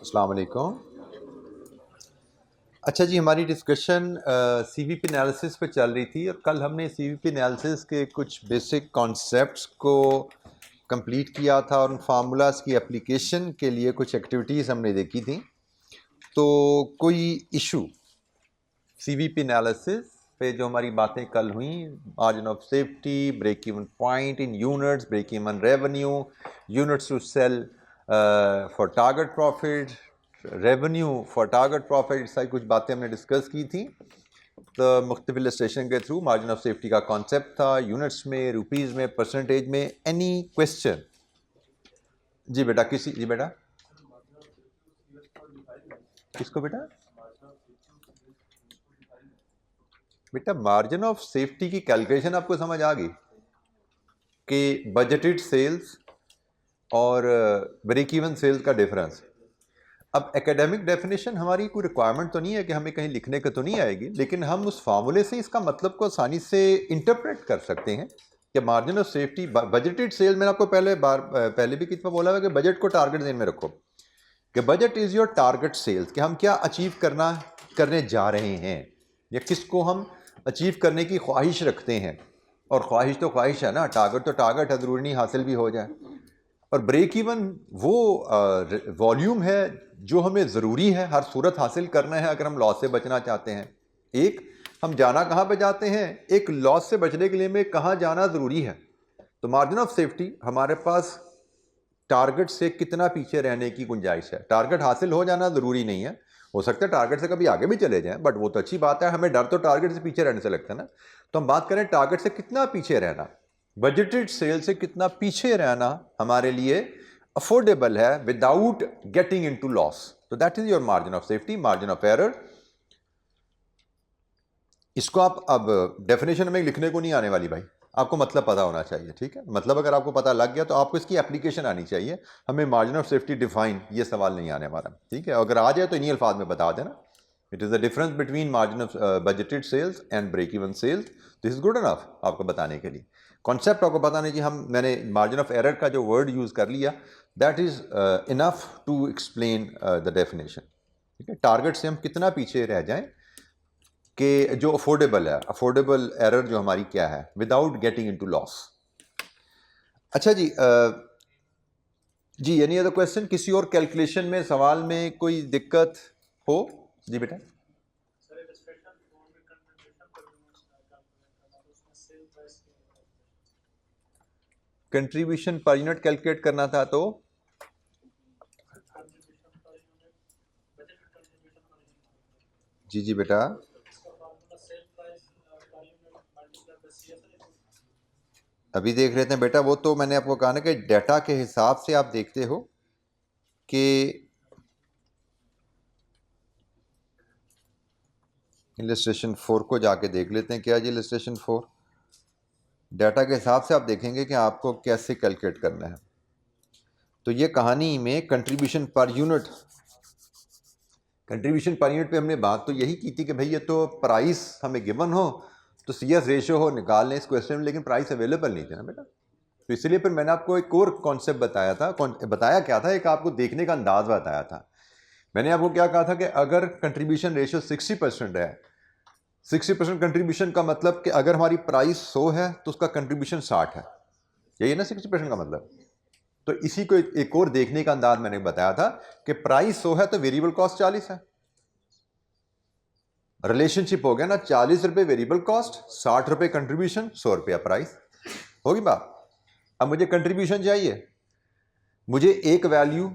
अस्सलाम वालेकुम। अच्छा जी, हमारी डिस्कशन सीवीपी एनालिसिस पे चल रही थी और कल हमने सीवीपी एनालिसिस के कुछ बेसिक कॉन्सेप्ट्स को कंप्लीट किया था और उन फार्मूलाज की एप्लीकेशन के लिए कुछ एक्टिविटीज़ हमने देखी थी। तो कोई इशू सीवीपी एनालिसिस पे जो हमारी बातें कल हुई, margin of safety, break even point in units, break even revenue, units to sell for target profit, revenue for target profit, सारी कुछ बातें हमने डिस्कस की थी। तो मुख्तलिफ इलस्ट्रेशन के थ्रू मार्जिन ऑफ सेफ्टी का कॉन्सेप्ट था, यूनिट्स में, रुपीज़ में, परसेंटेज में। Any question? जी बेटा, जी बेटा, किसको बेटा? बेटा मार्जिन ऑफ सेफ्टी की कैलकुलेशन आपको समझ आ गई कि बजटेड सेल्स और ब्रेक इवन सेल्स का डिफरेंस। अब एकेडमिक डेफिनेशन हमारी कोई रिक्वायरमेंट तो नहीं है कि हमें कहीं लिखने को तो नहीं आएगी, लेकिन हम उस फार्मूले से इसका मतलब को आसानी से इंटरप्रेट कर सकते हैं कि margin of safety, budgeted sale, मैंने आपको पहले भी कितना बोला है कि बजट को टारगेट ध्यान में रखो कि budget is your target sales, कि हम क्या अचीव करने जा रहे हैं या किसको हम अचीव करने की ख्वाहिश रखते हैं। और ख्वाहिश तो ख्वाहिश है ना, टारगेट तो टारगेट है, ज़रूरी नहीं हासिल भी हो जाए। और ब्रेक इवन वो वॉल्यूम है जो हमें ज़रूरी है हर सूरत हासिल करना है अगर हम लॉस से बचना चाहते हैं। एक, हम जाना कहाँ पे जाते हैं, एक लॉस से बचने के लिए हमें कहाँ जाना ज़रूरी है। तो मार्जिन ऑफ सेफ्टी हमारे पास टारगेट से कितना पीछे रहने की गुंजाइश है। टारगेट हासिल हो जाना ज़रूरी नहीं है, हो सकता है टारगेट से कभी आगे भी चले जाएं, बट वो तो अच्छी बात है। हमें डर तो टारगेट से पीछे रहने से लगता है ना। तो हम बात करें टारगेट से कितना पीछे रहना, बजटेड सेल से कितना पीछे रहना हमारे लिए अफोर्डेबल है विदाउट गेटिंग इनटू लॉस। तो that is your margin of safety, margin of error. इसको आप अब डेफिनेशन में लिखने को नहीं आने वाली भाई, आपको मतलब पता होना चाहिए, ठीक है। मतलब अगर आपको पता लग गया तो आपको इसकी एप्लीकेशन आनी चाहिए। हमें मार्जिन ऑफ सेफ्टी डिफाइन, ये सवाल नहीं आने वाला, ठीक है। अगर आ जाए तो इन्हीं अल्फाज में बता देना, it is the difference between margin of budgeted sales and break even sales. This is good enough आपको बताने के लिए। कॉन्सेप्ट आपको पता नहीं जी, मैंने मार्जिन ऑफ एरर का जो वर्ड यूज़ कर लिया, that is enough to explain the definition, ठीक है। टारगेट से हम कितना पीछे रह जाएं कि जो अफोर्डेबल है, अफोर्डेबल एरर जो हमारी क्या है, विदाउट गेटिंग इनटू लॉस। अच्छा जी, जी एनी अदर क्वेश्चन? किसी और कैलकुलेशन में, सवाल में कोई दिक्कत हो? जी बेटा। कंट्रीब्यूशन पर यूनिट कैलकुलेट करना था तो जी जी बेटा, अभी देख रहे थे बेटा। वो तो मैंने आपको कहा ना कि डाटा के हिसाब से आप देखते हो कि इलस्ट्रेशन 4 को जाके देख लेते हैं। क्या जी इलस्ट्रेशन 4 डाटा के हिसाब से आप देखेंगे कि आपको कैसे कैलकुलेट करना है। तो ये कहानी में contribution per unit, contribution per unit पे हमने बात तो यही की थी कि भाई ये तो प्राइस हमें गिवन हो तो CS रेशियो हो, निकाल लें इस क्वेश्चन में, लेकिन प्राइस अवेलेबल नहीं थे ना बेटा। तो इसलिए फिर मैंने आपको एक और कॉन्सेप्ट बताया था। बताया क्या था, एक आपको देखने का अंदाज बताया था। मैंने आपको क्या कहा था कि अगर कंट्रीब्यूशन रेशियो 60% है, 60% कंट्रीब्यूशन का मतलब कि अगर हमारी प्राइस 100 है तो उसका कंट्रीब्यूशन 60 है, यही है ना 60% का मतलब। तो इसी को एक और देखने का अंदाज मैंने बताया था कि प्राइस 100 है तो वेरिएबल कॉस्ट 40 है। रिलेशनशिप हो गया ना, 40 रुपए वेरिएबल कॉस्ट, 60 रुपए कंट्रीब्यूशन, 100 रुपया प्राइस, होगी बात। अब मुझे कंट्रीब्यूशन चाहिए, मुझे एक वैल्यू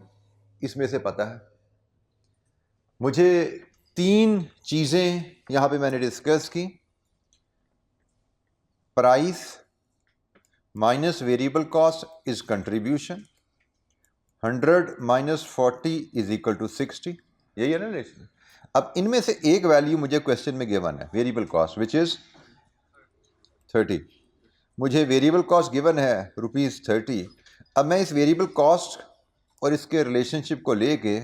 इसमें से पता है, मुझे 3 चीजें यहां पे मैंने डिस्कस की, price minus variable cost is contribution, 100 minus 40 is equal to 60, यही है ना रिलेशन। अब इनमें से एक वैल्यू मुझे क्वेश्चन में गिवन है, वेरिएबल कॉस्ट, विच इज 30। मुझे वेरिएबल कॉस्ट गिवन है ₹30। अब मैं इस वेरिएबल कॉस्ट और इसके रिलेशनशिप को लेके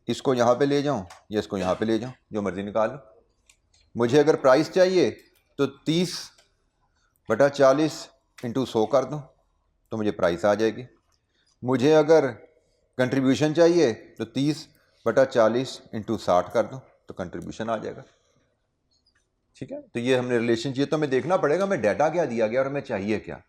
इसको यहाँ पे ले जाऊँ या इसको यहाँ पे ले जाऊँ, जो मर्जी निकाल लो। मुझे अगर प्राइस चाहिए तो 30/40 × 100 कर दूँ तो मुझे प्राइस आ जाएगी। मुझे अगर कंट्रीब्यूशन चाहिए तो 30/40 × 60 कर दो तो कंट्रीब्यूशन आ जाएगा। ठीक है, तो ये हमने रिलेशन चाहिए, तो हमें देखना पड़ेगा हमें डाटा क्या दिया गया और हमें चाहिए क्या,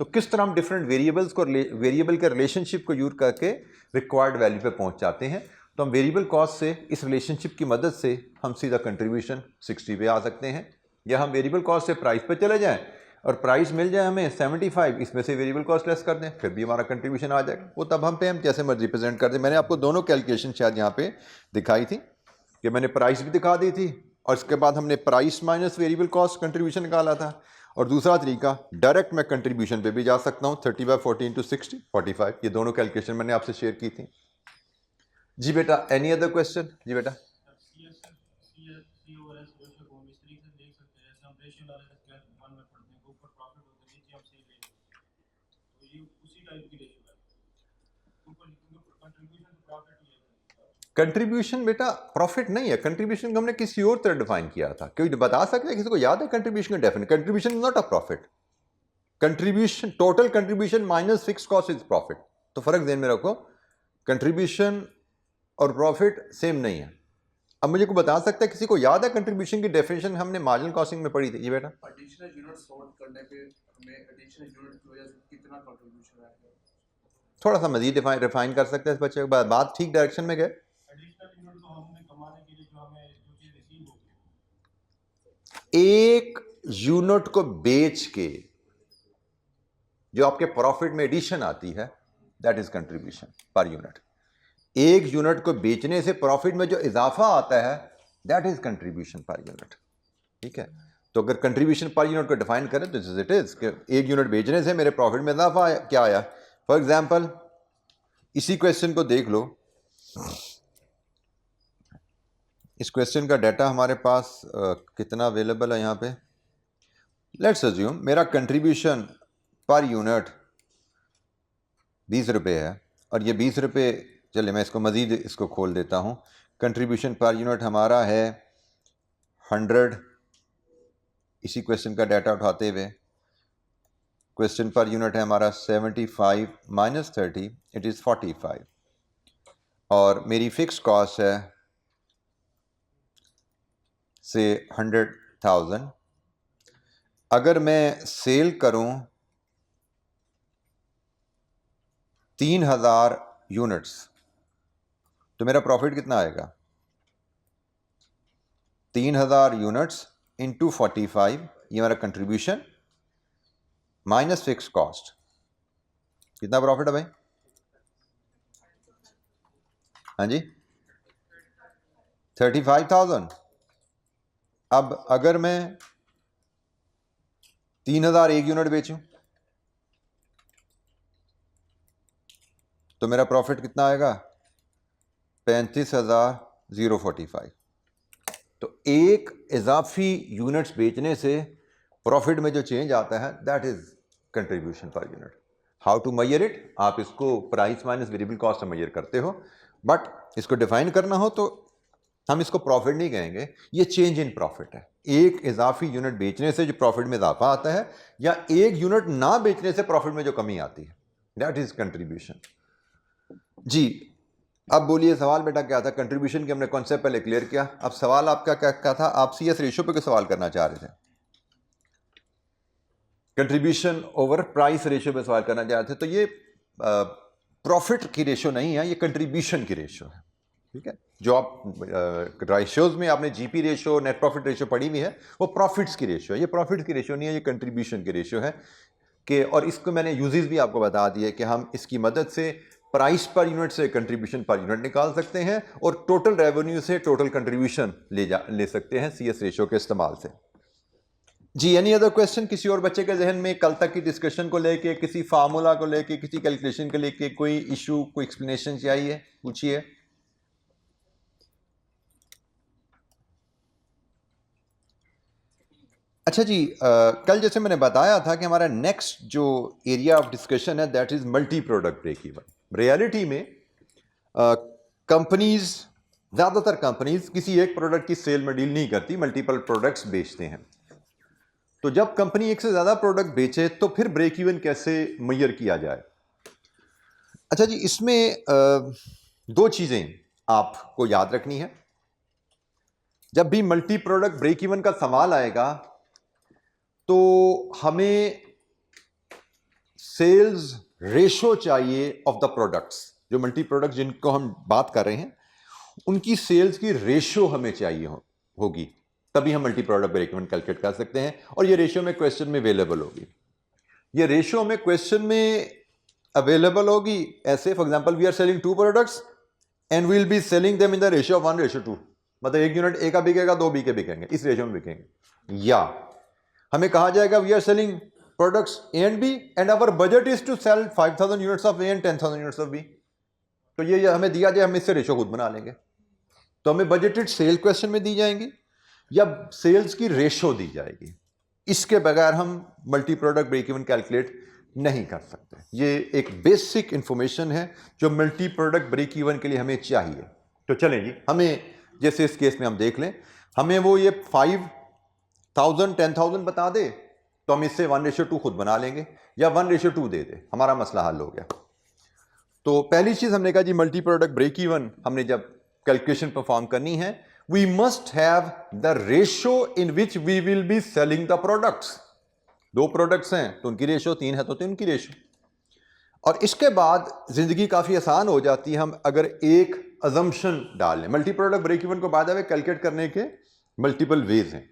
तो किस तरह हम डिफरेंट वेरिएबल्स को वेरिएबल के रिलेशनशिप को यूज करके रिक्वायर्ड वैल्यू पे पहुंच जाते हैं। तो हम वेरिएबल कॉस्ट से इस रिलेशनशिप की मदद से हम सीधा कंट्रीब्यूशन 60 पे आ सकते हैं, या हम वेरिएबल कॉस्ट से प्राइस पे चले जाएं और प्राइस मिल जाए हमें 75, इसमें से वेरिएबल कॉस्ट लेस कर दें, फिर भी हमारा कंट्रीब्यूशन आ जाएगा। वो तब हम पे हम जैसे मर्जी रिप्रेजेंट कर दें। मैंने आपको दोनों कैलकुलेशन शायद यहाँ पे दिखाई थी कि मैंने प्राइस भी दिखा दी थी और इसके बाद हमने price minus variable cost contribution निकाला था, और दूसरा तरीका डायरेक्ट मैं कंट्रीब्यूशन पे भी जा सकता हूँ 30/40 × 60 45। ये दोनों कैलकुलेशन मैंने आपसे शेयर की थी। जी बेटा, एनी अदर क्वेश्चन? जी बेटा, कंट्रीब्यूशन बेटा प्रॉफिट नहीं है, कंट्रीब्यूशन को हमने किसी और तरह डिफाइन किया था। कोई बता सकता है, किसी को याद है कंट्रीब्यूशन का definition? Contribution is not a profit. Contribution, total contribution minus fix cost is profit. तो फर्क ध्यान में रखो, कंट्रीब्यूशन और प्रॉफिट सेम नहीं है। अब मुझे को बता सकता है, किसी को याद है कंट्रीब्यूशन की डेफिनेशन हमने मार्जिनल कॉस्टिंग में पढ़ी थी? ये बेटा, एडिशनल यूनिट सॉर्ट करने पे हमें एडिशनल यूनिट की वजह से कितना कंट्रीब्यूशन आएगा? थोड़ा सा मजीद रिफाइन कर सकते हैं इस बच्चे को, बात ठीक डायरेक्शन में गए। एडिशनल यूनिट तो हमने कमाने के लिए जो हमें जो चीज रिसीव होगी, एक यूनिट को बेच के जो आपके प्रॉफिट में एडिशन आती है, that is contribution per unit. एक यूनिट को बेचने से प्रॉफिट में जो इजाफा आता है, that is contribution per unit. ठीक है, तो अगर कंट्रीब्यूशन पर यूनिट को डिफाइन करें तो इट इज कि एक यूनिट बेचने से मेरे प्रॉफिट में इजाफा क्या आया। फॉर एग्जाम्पल इसी क्वेश्चन को देख लो, इस क्वेश्चन का डाटा हमारे पास कितना अवेलेबल है यहाँ पे। लेट्स अज्यूम मेरा कंट्रीब्यूशन पर यूनिट 20 रुपये है, और ये 20 रुपये, चलिए मैं इसको मज़ीद इसको खोल देता हूँ। कंट्रीब्यूशन पर यूनिट हमारा है 100, इसी क्वेश्चन का डाटा उठाते हुए क्वेश्चन पर यूनिट है हमारा 75 माइनस 30, इट इज़ 45, और मेरी फिक्स कॉस्ट है से 100,000। अगर मैं सेल करूं 3000 यूनिट्स तो मेरा प्रॉफिट कितना आएगा? 3000 यूनिट्स इंटू 45, ये मेरा कंट्रीब्यूशन माइनस फिक्स कॉस्ट, कितना प्रॉफिट है भाई? हाँ जी, 35,000। अब अगर मैं 3000 एक यूनिट बेचूं तो मेरा प्रॉफिट कितना आएगा? 35,045। तो एक इजाफी यूनिट्स बेचने से प्रॉफिट में जो चेंज आता है, that is contribution per unit. How to measure it? आप इसको प्राइस माइनस वेरिएबल कॉस्ट से मेजर करते हो, बट इसको डिफाइन करना हो तो हम इसको प्रॉफिट नहीं कहेंगे, ये चेंज इन प्रॉफिट है। एक इजाफी यूनिट बेचने से जो प्रॉफिट में इजाफा आता है, या एक यूनिट ना बेचने से प्रॉफिट में जो कमी आती है, दैट इज कंट्रीब्यूशन। जी, अब बोलिए सवाल बेटा क्या था? कंट्रीब्यूशन के हमने कॉन्सेप्ट पहले क्लियर किया। अब सवाल आपका क्या था? आप सीएस रेशियो पे कोई सवाल करना चाह रहे थे? कंट्रीब्यूशन ओवर प्राइस रेशियो पे सवाल करना चाह रहे थे। तो ये प्रॉफिट की रेशियो नहीं है, ये कंट्रीब्यूशन की रेशियो है। ठीक है, जो आप रेशियोज में आपने GP ratio, net profit ratio पढ़ी हुई है, वो प्रॉफिट्स की रेशियो है। ये प्रॉफिट्स की रेशियो नहीं है, ये कंट्रीब्यूशन की रेशियो है। कि और इसको मैंने यूजेस भी आपको बता दिए कि हम इसकी मदद से प्राइस पर यूनिट से कंट्रीब्यूशन पर यूनिट निकाल सकते हैं, और टोटल रेवेन्यू से टोटल कंट्रीब्यूशन ले सकते हैं सीएस रेशियो के इस्तेमाल से। जी, एनी अदर क्वेश्चन किसी और बच्चे के जहन में कल तक की डिस्कशन को लेके, किसी फार्मूला को लेके, किसी कैलकुलेशन को लेके कोई इशू, कोई एक्सप्लेनेशन चाहिए? पूछिए। अच्छा जी, कल जैसे मैंने बताया था कि हमारा नेक्स्ट जो एरिया ऑफ डिस्कशन है, that is multi product break even. Reality में कंपनीज, ज़्यादातर कंपनीज किसी एक प्रोडक्ट की सेल में डील नहीं करती, मल्टीपल प्रोडक्ट्स बेचते हैं। तो जब कंपनी एक से ज़्यादा प्रोडक्ट बेचे तो फिर ब्रेक इवन कैसे मेजर किया जाए? अच्छा जी, इसमें दो चीज़ें आपको याद रखनी है। जब भी मल्टी प्रोडक्ट ब्रेक इवन का सवाल आएगा तो हमें सेल्स रेशो चाहिए ऑफ द प्रोडक्ट्स। जो मल्टी प्रोडक्ट जिनको हम बात कर रहे हैं उनकी सेल्स की रेशो हमें चाहिए होगी, तभी हम multi product break even calculate कर सकते हैं। और ये रेशो में क्वेश्चन में अवेलेबल होगी। ये रेशो में क्वेश्चन में अवेलेबल होगी ऐसे, for example we are selling 2 products and we will be selling them in the ratio of 1:2, मतलब 1 यूनिट ए का बिकेगा, 2 बी के बिकेंगे, इस रेशियो में बिकेंगे। या हमें कहा जाएगा we are selling products A and B and our budget is to sell 5000 units of A and 10,000 units of B. तो ये हमें दिया जाए, हम इससे रेशो खुद बना लेंगे। तो हमें बजटेड सेल क्वेश्चन में दी जाएंगी या सेल्स की रेशो दी जाएगी। इसके बगैर हम multi product break even calculate नहीं कर सकते। ये एक बेसिक इंफॉर्मेशन है जो मल्टी प्रोडक्ट ब्रेक इवन के लिए हमें चाहिए। तो चलें जी, हमें जैसे इस केस में हम देख लें, हमें वो ये 5,000 10,000 बता दे तो हम इससे 1:2 खुद बना लेंगे, या 1:2 दे दे, हमारा मसला हल हो गया। तो पहली चीज हमने कहा जी, मल्टी प्रोडक्ट ब्रेक इवन हमने जब कैलकुलेशन परफॉर्म करनी है, we must have the ratio in which we will be selling the products. 2 products हैं तो उनकी रेशो, 3 है तो 3 की रेशो। और इसके बाद जिंदगी काफी आसान हो जाती है हम अगर एक अजम्पशन डाल लें। मल्टी प्रोडक्ट ब्रेक इवन को बाद में कैलकुलेट करने के मल्टीपल वेज हैं,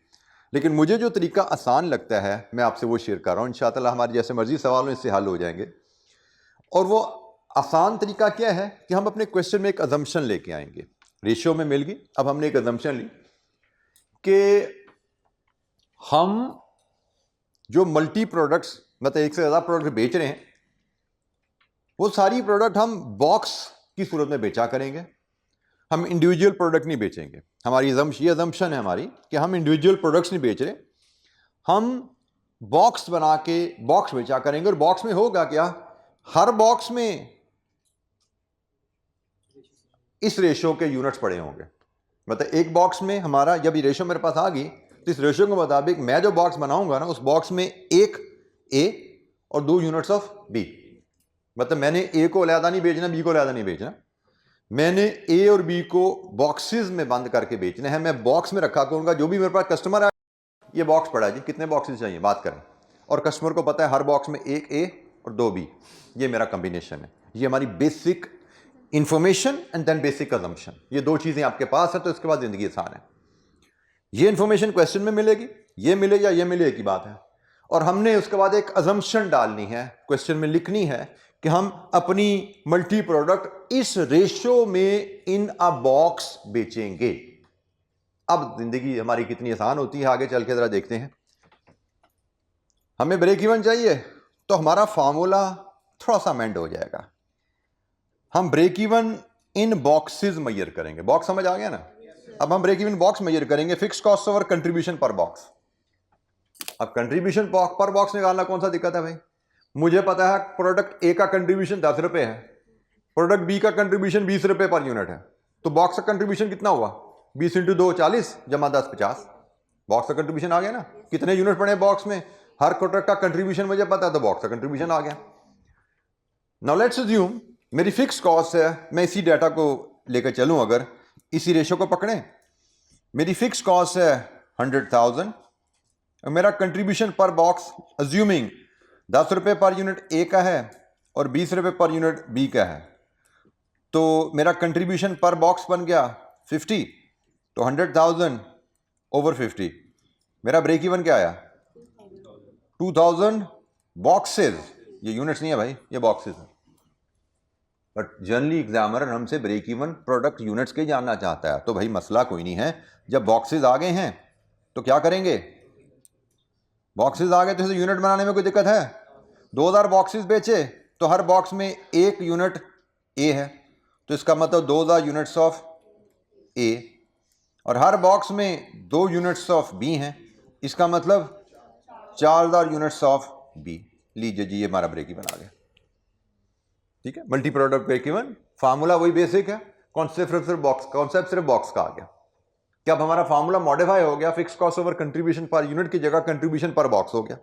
लेकिन मुझे जो तरीका आसान लगता है मैं आपसे वो शेयर कर रहा हूँ। इंशाअल्लाह हमारे जैसे मर्जी सवाल हो इससे हल हो जाएंगे। और वो आसान तरीका क्या है कि हम अपने क्वेश्चन में एक अजम्पशन लेके आएंगे। रेशियो में मिल गई, अब हमने एक अजम्पशन ली कि हम जो मल्टी प्रोडक्ट्स, मतलब एक से ज़्यादा प्रोडक्ट बेच रहे हैं, वो सारी प्रोडक्ट हम बॉक्स की सूरत में बेचा करेंगे, हम इंडिविजुअल प्रोडक्ट नहीं बेचेंगे। हमारी ये अजम्पशन है हमारी कि हम इंडिविजुअल प्रोडक्ट्स नहीं बेच रहे, हम बॉक्स बना के बॉक्स बेचा करेंगे। और बॉक्स में होगा क्या, हर बॉक्स में इस रेशो के यूनिट्स पड़े होंगे। मतलब एक बॉक्स में हमारा, जब ये रेशो मेरे पास आ गई तो इस रेशो के मुताबिक मैं जो बॉक्स बनाऊंगा ना, उस बॉक्स में एक ए और 2 यूनिट्स ऑफ बी। मतलब मैंने ए को अलहदा नहीं बेचना, बी को अलहदा नहीं बेचना, मैंने ए और बी को बॉक्सेस में बंद करके बेचना है। मैं बॉक्स में रखा करूंगा, जो भी मेरे पास कस्टमर आए, ये बॉक्स पड़ा है जी, कितने बॉक्सेस चाहिए बात करें, और कस्टमर को पता है हर बॉक्स में एक ए और 2 बी, ये मेरा कॉम्बिनेशन है। ये हमारी basic information and then basic assumption. ये 2 चीजें आपके पास है तो इसके बाद जिंदगी आसान है। ये इंफॉर्मेशन क्वेश्चन में मिलेगी, ये मिले या ये मिले एक ही बात है। और हमने उसके बाद एक अजम्पशन डालनी है, क्वेश्चन में लिखनी है कि हम अपनी मल्टी प्रोडक्ट इस रेशो में इन अ बॉक्स बेचेंगे। अब जिंदगी हमारी कितनी आसान होती है, आगे चल के जरा देखते हैं। हमें ब्रेक इवन चाहिए तो हमारा फार्मूला थोड़ा सा अमेंड हो जाएगा। हम break even in boxes measure करेंगे। बॉक्स समझ आ गया ना? अब हम ब्रेक इवन बॉक्स मेजर करेंगे, fix cost over contribution per box. अब कंट्रीब्यूशन पर बॉक्स निकालना कौन सा दिक्कत है भाई? मुझे पता है प्रोडक्ट ए का कंट्रीब्यूशन 10 रुपए है, प्रोडक्ट बी का कंट्रीब्यूशन 20 रुपए पर यूनिट है, तो बॉक्स का कंट्रीब्यूशन कितना हुआ? 20 × 2 40 जमा 10 50। बॉक्स का कंट्रीब्यूशन आ गया ना? कितने यूनिट पड़े बॉक्स में, हर प्रोडक्ट का कंट्रीब्यूशन मुझे पता है, तो बॉक्स का कंट्रीब्यूशन आ गया। नाउ लेट्स अज्यूम मेरी फिक्स कॉस्ट है, मैं इसी डाटा को लेकर चलूं, अगर इसी रेशो को पकड़ें, मेरी फिक्स कॉस्ट है 100,000 और मेरा कंट्रीब्यूशन पर बॉक्स अज्यूमिंग 10 रुपए पर यूनिट ए का है और 20 रुपए पर यूनिट बी का है, तो मेरा कंट्रीब्यूशन पर बॉक्स बन गया 50। तो 100,000 ओवर 50, मेरा ब्रेक इवन क्या आया? 2,000 बॉक्सेस। ये यूनिट्स नहीं है भाई, ये बॉक्सेस है। बट जनरली एग्जामिनर हमसे ब्रेक इवन प्रोडक्ट यूनिट्स के जानना चाहता है, तो भाई मसला कोई नहीं है। जब बॉक्सेस आ गए हैं तो क्या करेंगे? बॉक्सेस आ गए तो इसे यूनिट बनाने में कोई दिक्कत है? 2000 बॉक्सेस बेचे तो हर बॉक्स में एक यूनिट ए है, तो इसका मतलब 2000 यूनिट्स ऑफ ए, और हर बॉक्स में 2 यूनिट्स ऑफ बी हैं, इसका मतलब 4000 यूनिट्स ऑफ बी। लीजिए जी, ये हमारा ब्रेक इवन आ गया। ठीक है, multi product break even formula वही बेसिक है, कॉन्सेप्ट सिर्फ बॉक्स का आ गया। क्या अब हमारा फार्मूला मॉडिफाई हो गया, fix cost over contribution per unit की जगह कंट्रीब्यूशन पर बॉक्स हो गया।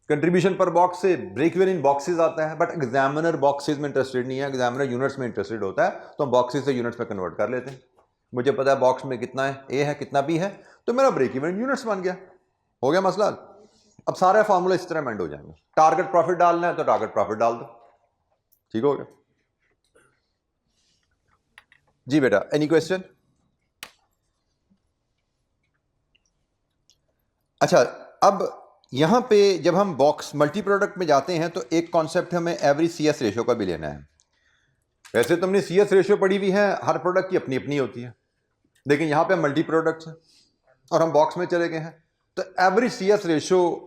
कंट्रीब्यूशन पर बॉक्स से ब्रेक इवन इन बॉक्सेस आता है, बट एग्जामिनर बॉक्सेस में इंटरेस्टेड नहीं है, एग्जामिनर यूनिट्स में इंटरेस्टेड होता है, तो हम बॉक्सेस से यूनिट्स में कन्वर्ट कर लेते हैं। मुझे पता है बॉक्स में कितना है, ए है, कितना बी है, तो मेरा ब्रेक इवन यूनिट्स बन गया, हो गया मसला। अब सारे फार्मूला इस तरह मेंड हो जाएंगे। टारगेट प्रॉफिट डालना है तो टारगेट प्रॉफिट डाल दो, ठीक हो गया जी बेटा। Any question? अच्छा, अब यहां पे जब हम बॉक्स मल्टी प्रोडक्ट में जाते हैं तो एक कॉन्सेप्ट हमें एवरेज CS रेशियो का भी लेना है। वैसे तो हमने CS रेशियो पढ़ी हुई है, हर प्रोडक्ट की अपनी अपनी होती है, लेकिन यहां पे मल्टी प्रोडक्ट्स हैं और हम बॉक्स में चले गए हैं, तो average CS ratio,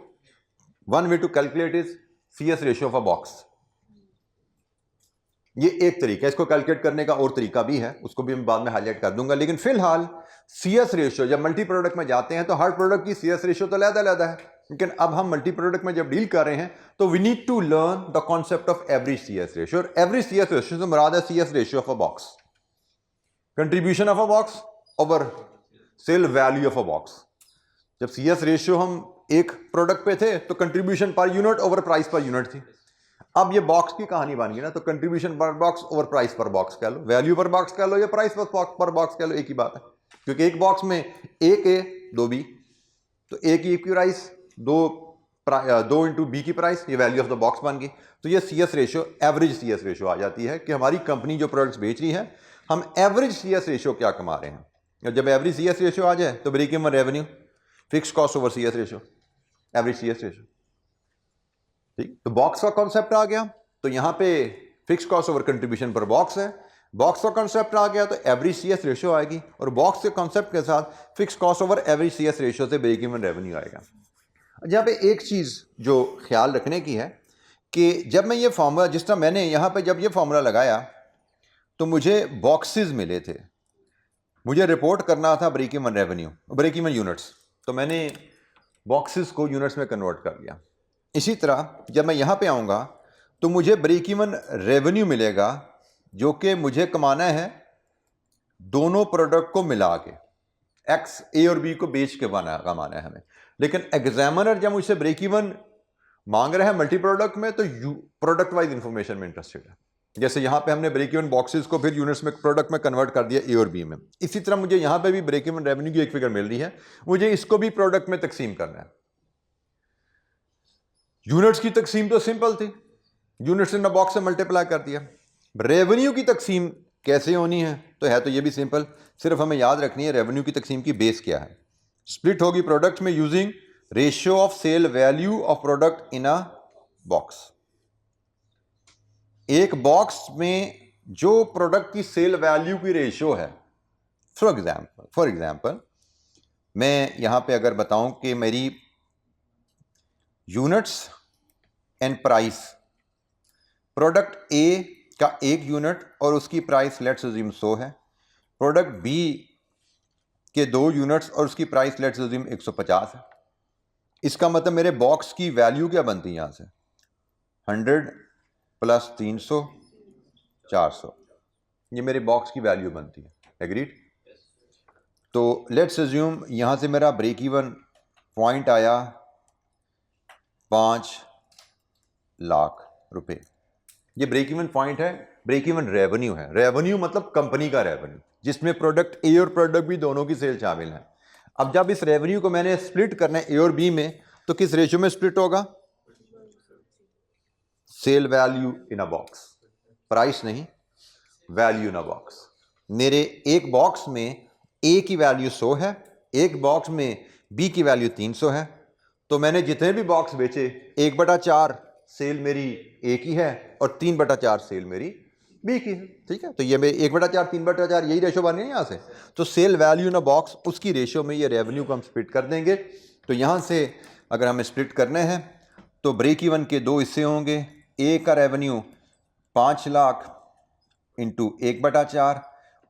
one way to calculate is CS ratio of a box. ये एक तरीका है, इसको कैलकुलेट करने का और तरीका भी है, उसको भी मैं बाद में हाईलाइट कर दूंगा, लेकिन फिलहाल CS रेशियो जब मल्टी प्रोडक्ट में जाते हैं तो हर प्रोडक्ट की CS रेशियो तो अलग-अलग है, लेकिन अब हम मल्टी प्रोडक्ट में जब डील कर रहे हैं तो we need to learn the concept of average CS ratio. और एवरेज CS रेशियो से मुराद है CS ratio of a box, contribution of a box over sale value of a box. जब CS रेशियो हम एक प्रोडक्ट पे थे तो contribution per unit over price per unit थी। अब ये बॉक्स की कहानी बन गई ना, तो contribution per box over price पर बॉक्स कह लो, वैल्यू पर बॉक्स कह लो या प्राइस पर बॉक्स कह लो, एक ही बात है, क्योंकि एक बॉक्स में एक ए दो बी, तो ए की प्राइस दो इंटू बी की प्राइस, ये वैल्यू ऑफ द बॉक्स बन गई। तो ये CS ratio, average CS ratio आ जाती है कि हमारी कंपनी जो प्रोडक्ट्स बेच रही है हम एवरेज CS रेशियो क्या कमा रहे हैं। और जब एवरेज CS रेशियो आ जाए तो break even revenue, fix cost over CS ratio, average CS ratio, ठीक। तो बॉक्स का कॉन्सेप्ट आ गया, तो यहां पे fix cost over contribution per box है, बॉक्स का कॉन्सेप्ट आ गया तो एवरेज CS रेशियो आएगी, और बॉक्स के कॉन्सेप्ट के साथ fix cost over average CS ratio से ब्रेक इवन रेवेन्यू आएगा। यहाँ पे एक चीज जो ख्याल रखने की है कि जब मैं ये फॉर्मूला, जिस तरह मैंने यहाँ पे जब ये फॉर्मूला लगाया तो मुझे बॉक्सेस मिले थे, मुझे रिपोर्ट करना था break even revenue, break even units, तो मैंने बॉक्सेस को यूनिट्स में कन्वर्ट कर लिया। इसी तरह जब मैं यहाँ पे आऊँगा तो मुझे ब्रेक इवन रेवेन्यू मिलेगा जो कि मुझे कमाना है दोनों प्रोडक्ट को मिला के, एक्स ए और बी को बेच के कमाना है हमें। लेकिन एग्जामिनर जब मुझसे ब्रेक इवन मांग रहा है मल्टी प्रोडक्ट में तो प्रोडक्ट वाइज इंफॉर्मेशन में इंटरेस्टेड है। जैसे यहाँ पे हमने ब्रेक इवन बॉक्सेस को फिर यूनिट्स में प्रोडक्ट में कन्वर्ट कर दिया ए और बी में, इसी तरह मुझे यहाँ पे भी ब्रेक इवन रेवेन्यू की एक फिगर मिल रही है, मुझे इसको भी प्रोडक्ट में तकसीम करना है। यूनिट्स की तकसीम तो सिंपल थी, यूनिट्स इन बॉक्स से मल्टीप्लाई कर दिया। रेवेन्यू की तकसीम कैसे होनी है, तो है तो ये भी सिंपल, सिर्फ हमें याद रखनी है रेवेन्यू की तकसीम की बेस क्या है। स्प्लिट होगी प्रोडक्ट में using ratio of sale value of product in a box. एक बॉक्स में जो प्रोडक्ट की सेल वैल्यू की रेशियो है, फॉर एग्जाम्पल मैं यहां पे अगर बताऊं कि मेरी units and price, product A का एक यूनिट और उसकी प्राइस लेट्स अज्यूम 100 है, प्रोडक्ट बी के 2 यूनिट्स और उसकी प्राइस लेट्स अज्यूम 150 है। इसका मतलब मेरे बॉक्स की वैल्यू क्या बनती है, यहां से 100 प्लस 300 400, ये मेरे बॉक्स की वैल्यू बनती है। एग्रीड? तो लेट्स अज्यूम यहां से मेरा ब्रेक इवन पॉइंट आया 5 लाख रुपए, ये ब्रेक इवन पॉइंट है, ब्रेक इवन रेवेन्यू है। रेवेन्यू मतलब कंपनी का रेवेन्यू, जिसमें प्रोडक्ट ए और प्रोडक्ट बी दोनों की सेल शामिल है। अब जब इस रेवेन्यू को मैंने स्प्लिट करना है ए और बी में, तो किस रेशियो में स्प्लिट होगा? Sale value in a box, price नहीं, वैल्यू इन अ बॉक्स। मेरे एक बॉक्स में ए की वैल्यू 100 है, एक बॉक्स में बी की वैल्यू 300 है, तो मैंने जितने भी बॉक्स बेचे 1/4 सेल मेरी ए की है और 3/4 सेल मेरी बी की है। ठीक है, तो ये मेरी 1/4 3/4 यही रेशो बनी है यहाँ से। तो sale value in a box, उसकी रेशियो में ये रेवेन्यू को हम स्प्लिट कर देंगे। तो यहाँ से अगर हमें स्प्लिट करने हैं तो ब्रेक इवन के 2 हिस्से होंगे, ए का रेवेन्यू 5 लाख इंटू 1/4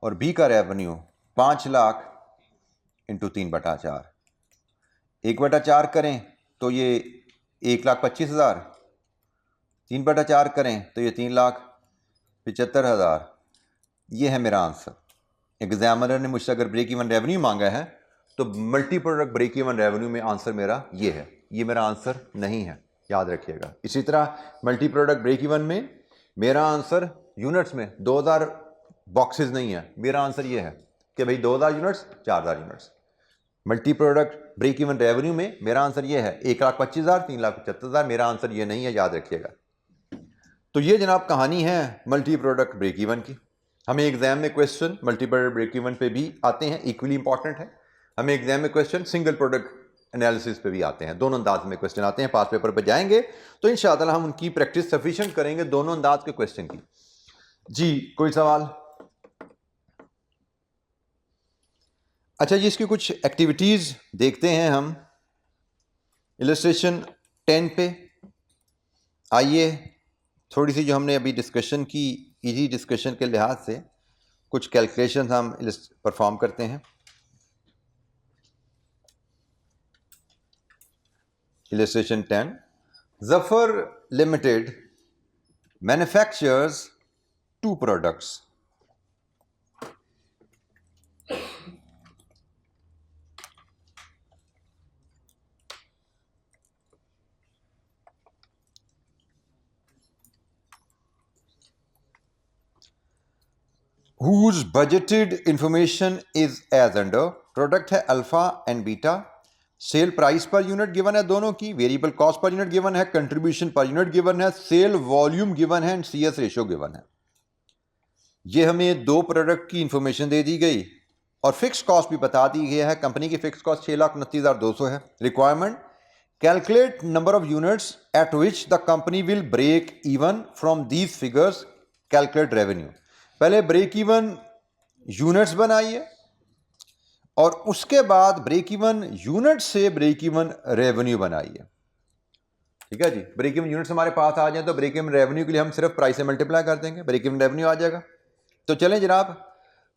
और बी का रेवेन्यू 5 लाख इंटू 3/4। 1/4 करें तो ये 1,25,000, 3/4 करें तो ये 3,75,000। ये है मेरा आंसर। एग्जामिनर ने मुझसे अगर ब्रेक इवन रेवेन्यू मांगा है तो multi product break even revenue में आंसर मेरा ये है, ये मेरा आंसर नहीं है, याद रखिएगा। इसी तरह मल्टी प्रोडक्ट ब्रेक इवन में मेरा आंसर यूनिट्स में 2000 बॉक्सेस नहीं है, मेरा आंसर ये है कि भाई 2000 units 4000 units. Multi product break even revenue में मेरा आंसर ये है 1,25,000 3,75,000, मेरा आंसर ये नहीं है, याद रखिएगा। तो ये जनाब कहानी है मल्टी प्रोडक्ट ब्रेक इवन की। हमें एग्जाम में question multi product break even पे भी आते हैं, इक्वली इंपॉर्टेंट है। हमें एग्जाम में क्वेश्चन सिंगल प्रोडक्ट एनालिसिस पे भी आते हैं, दोनों अंदाज में क्वेश्चन आते हैं। पास पेपर पर जाएंगे तो इंशाअल्लाह हम उनकी प्रैक्टिस सफिशिएंट करेंगे दोनों अंदाज के क्वेश्चन की। जी कोई सवाल? अच्छा जी, इसकी कुछ एक्टिविटीज देखते हैं हम। इलस्ट्रेशन 10 पे आइए, थोड़ी सी जो हमने अभी डिस्कशन की, इजी डिस्कशन के लिहाज से कुछ कैलकुलेशन हम परफॉर्म करते हैं। Illustration 10. Zafar Limited manufactures 2 products. Whose budgeted information is as under. Product है alpha and beta. Sale price per unit given है दोनों की, variable cost per unit given है, कंट्रीब्यूशन पर यूनिट गिवन है, cell volume given है and CS ratio given है। ये हमें 2 प्रोडक्ट की इंफॉर्मेशन दे दी गई और फिक्स कॉस्ट भी बता दी गई है। कंपनी की फिक्स कॉस्ट 6,29,200 है। Requirement, calculate number of units at which the company will break even from these figures, calculate revenue. पहले ब्रेक इवन यूनिट्स बनाइए और उसके बाद ब्रेक इवन यूनिट से ब्रेक इवन रेवेन्यू बनाइए। ठीक है जी, ब्रेक इवन यूनिट्स हमारे पास आ जाए तो ब्रेक इवन रेवेन्यू के लिए हम सिर्फ प्राइस से मल्टीप्लाई कर देंगे, ब्रेक इवन रेवेन्यू आ जाएगा। तो चलें जनाब,